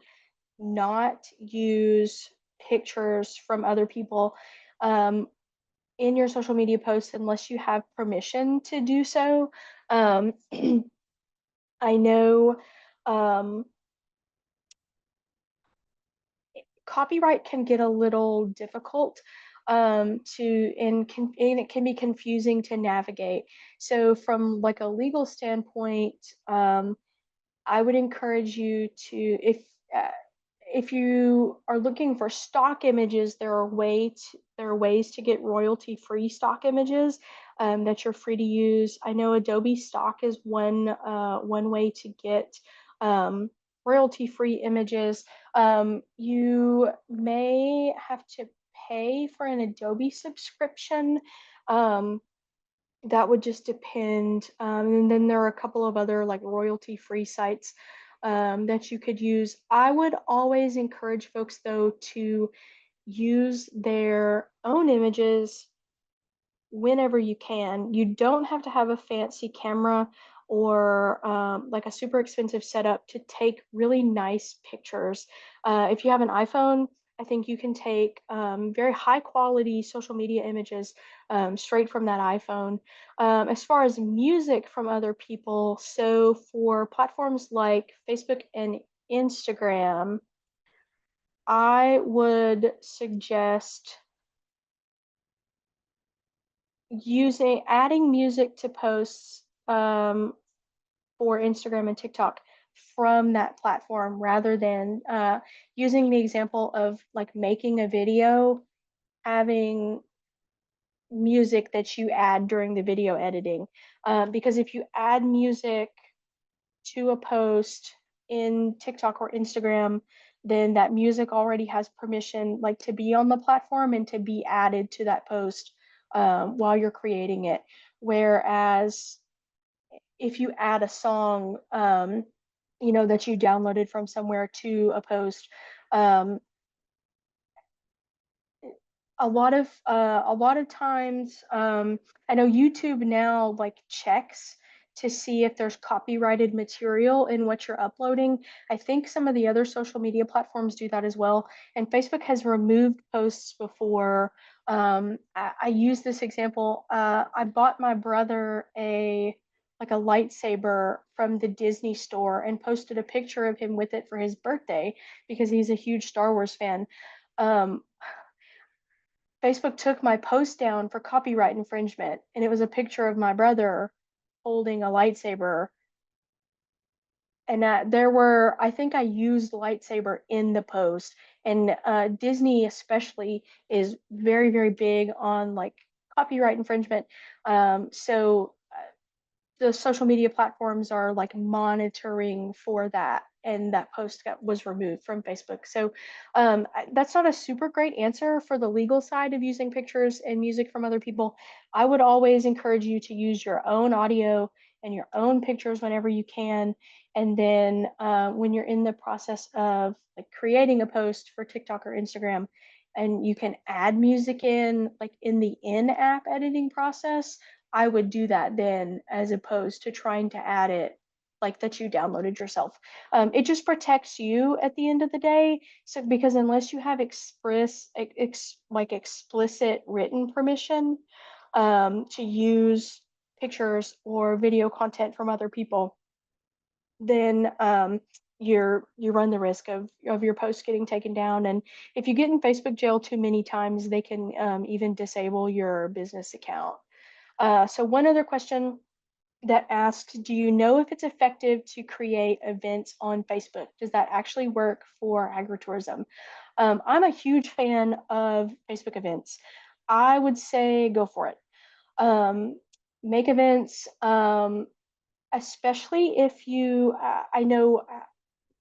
not use pictures from other people um, in your social media posts unless you have permission to do so. Um, I know um, copyright can get a little difficult and it can be confusing to navigate. So from like a legal standpoint, I would encourage you to, uh, if you are looking for stock images, there are ways to get royalty-free stock images that you're free to use. I know Adobe Stock is one way to get um, royalty-free images. You may have to pay for an Adobe subscription. Um, that would just depend. And then there are a couple of other like royalty-free sites that you could use. I would always encourage folks though to use their own images whenever you can. You don't have to have a fancy camera or like a super expensive setup to take really nice pictures. If you have an iPhone, I think you can take very high quality social media images straight from that iPhone. As far as music from other people, so for platforms like Facebook and Instagram, I would suggest adding music to posts for Instagram and TikTok from that platform rather than using the example of like making a video, having music that you add during the video editing. Because if you add music to a post in TikTok or Instagram, then that music already has permission, like to be on the platform and to be added to that post while you're creating it. Whereas if you add a song, that you downloaded from somewhere to a post, um, a lot of times, I know YouTube now like checks to see if there's copyrighted material in what you're uploading. I think some of the other social media platforms do that as well, and Facebook has removed posts before. I use this example. I bought my brother a lightsaber from the Disney store and posted a picture of him with it for his birthday because he's a huge Star Wars fan. Um, Facebook took my post down for copyright infringement, and it was a picture of my brother holding a lightsaber. And I think I used lightsaber in the post. And Disney, especially, is very, very big on like copyright infringement. So the social media platforms are like monitoring for that, and that was removed from Facebook. So that's not a super great answer for the legal side of using pictures and music from other people. I would always encourage you to use your own audio and your own pictures whenever you can. And then when you're in the process of like creating a post for TikTok or Instagram, and you can add music in like in the in-app editing process, I would do that then as opposed to trying to add it like that you downloaded yourself. It just protects you at the end of the day. So because unless you have like explicit written permission to use pictures or video content from other people, then you run the risk of your post getting taken down. And if you get in Facebook jail too many times, they can even disable your business account. So one other question that asked, do you know if it's effective to create events on Facebook? Does that actually work for agritourism? I'm a huge fan of Facebook events. I would say go for it. Make events, especially if I know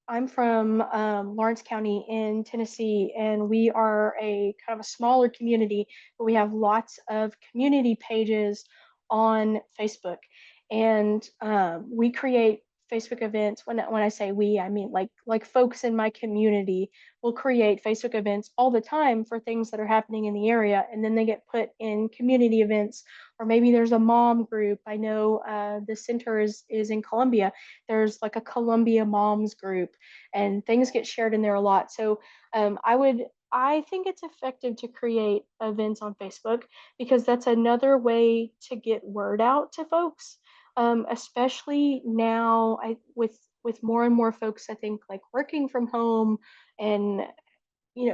I'm from Lawrence County in Tennessee, and we are a kind of a smaller community, but we have lots of community pages on Facebook, and we create Facebook events. When I say we, I mean like folks in my community will create Facebook events all the time for things that are happening in the area, and then they get put in community events. Or maybe there's a mom group. I know the center is in Columbia. There's like a Columbia moms group, and things get shared in there a lot. So I think it's effective to create events on Facebook because that's another way to get word out to folks. Especially now, with more and more folks, I think like working from home, and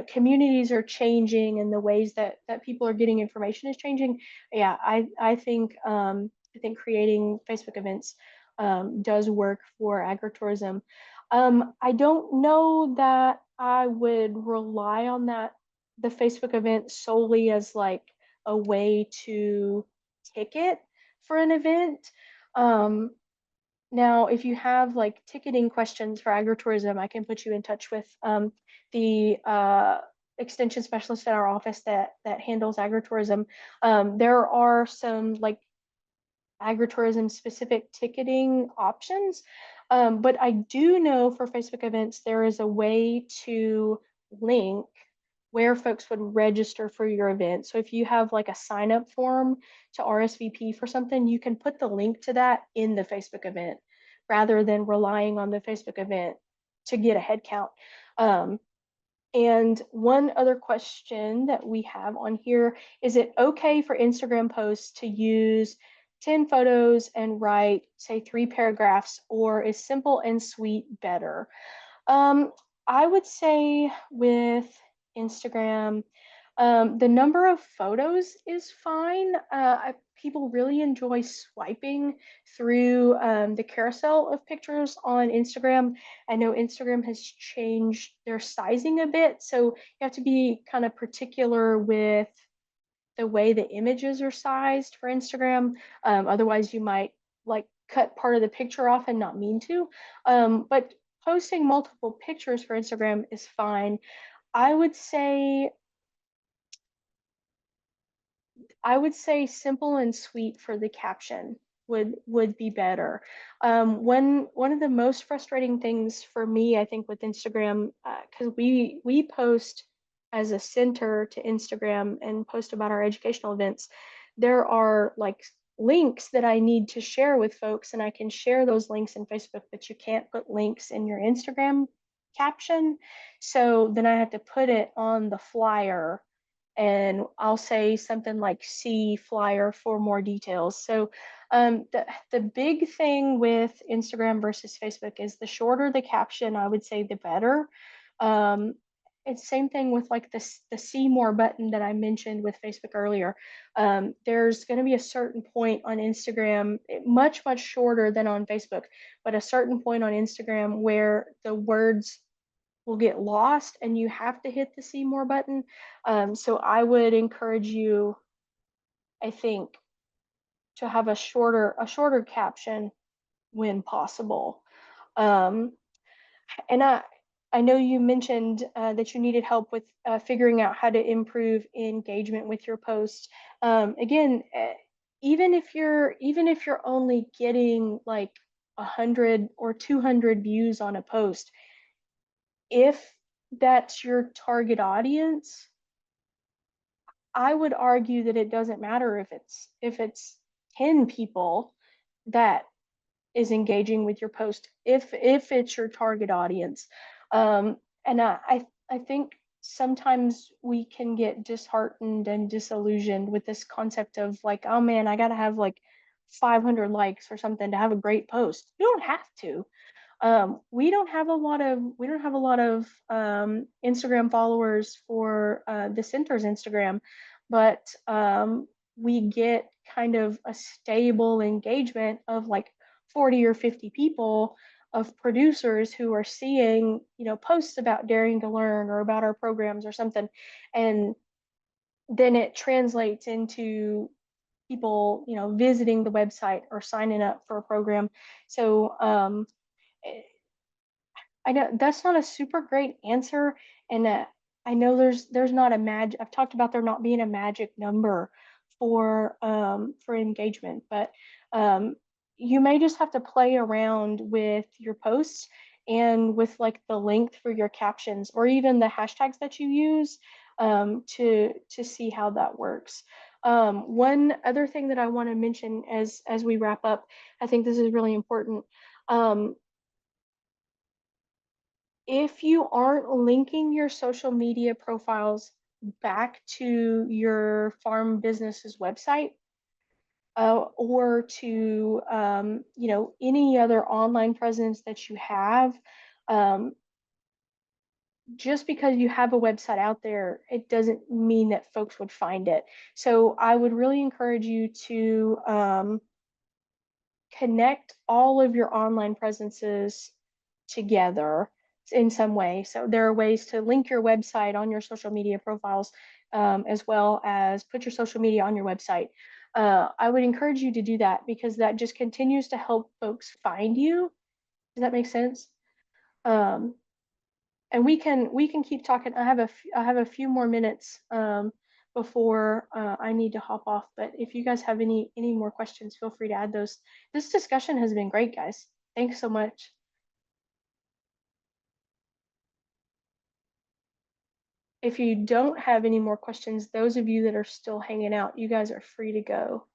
communities are changing, and the ways that people are getting information is changing. Yeah, I think creating Facebook events does work for agritourism. I don't know that I would rely on the Facebook event solely as like a way to ticket for an event. Um, Now, if you have like ticketing questions for agritourism, I can put you in touch with the extension specialist at our office that handles agritourism. There are some like agritourism specific ticketing options, but I do know for Facebook events there is a way to link where folks would register for your event. So if you have like a sign up form to RSVP for something, you can put the link to that in the Facebook event rather than relying on the Facebook event to get a head count. And one other question that we have on here, is it okay for Instagram posts to use 10 photos and write, say, 3 paragraphs, or is simple and sweet better? Um, I would say with Instagram, the number of photos is fine. People really enjoy swiping through the carousel of pictures on Instagram. I know Instagram has changed their sizing a bit, so you have to be kind of particular with the way the images are sized for Instagram. Otherwise, you might like cut part of the picture off and not mean to. But posting multiple pictures for Instagram is fine. I would say I would say simple and sweet for the caption would be better. One of the most frustrating things for me, I think, with Instagram, because we post as a center to Instagram and post about our educational events, there are like links that I need to share with folks, and I can share those links in Facebook, but you can't put links in your Instagram caption. So then I have to put it on the flyer, and I'll say something like see flyer for more details. So the big thing with Instagram versus Facebook is the shorter the caption, I would say the better. Um, it's same thing with like the see more button that I mentioned with Facebook earlier. There's going to be a certain point on Instagram, much shorter than on Facebook, but a certain point on Instagram where the words will get lost and you have to hit the see more button. So I would encourage you, I think, to have a shorter caption when possible. Um, and I know you mentioned that you needed help with figuring out how to improve engagement with your posts. Again, even if you're only getting like 100 or 200 views on a post, if that's your target audience, I would argue that it doesn't matter if it's 10 people that is engaging with your post if it's your target audience. And I think sometimes we can get disheartened and disillusioned with this concept of like, oh man, I gotta have like 500 likes or something to have a great post. You don't have to. We don't have a lot of Instagram followers for the center's Instagram, but we get kind of a stable engagement of like 40 or 50 people of producers who are seeing, posts about daring to learn or about our programs or something, and then it translates into people, visiting the website or signing up for a program. So I know that's not a super great answer, and I know there's not a magic. I've talked about there not being a magic number for engagement, but um, you may just have to play around with your posts and with like the length for your captions or even the hashtags that you use to see how that works. One other thing that I want to mention as we wrap up, I think this is really important. Um, if you aren't linking your social media profiles back to your farm business's website, or to any other online presence that you have, um, just because you have a website out there, it doesn't mean that folks would find it. So I would really encourage you to connect all of your online presences together in some way. So there are ways to link your website on your social media profiles, as well as put your social media on your website. I would encourage you to do that because that just continues to help folks find you. Does that make sense? Um, and we can keep talking. I have a few more minutes before I need to hop off. But if you guys have any more questions, feel free to add those. This discussion has been great, guys. Thanks so much. If you don't have any more questions, those of you that are still hanging out, you guys are free to go.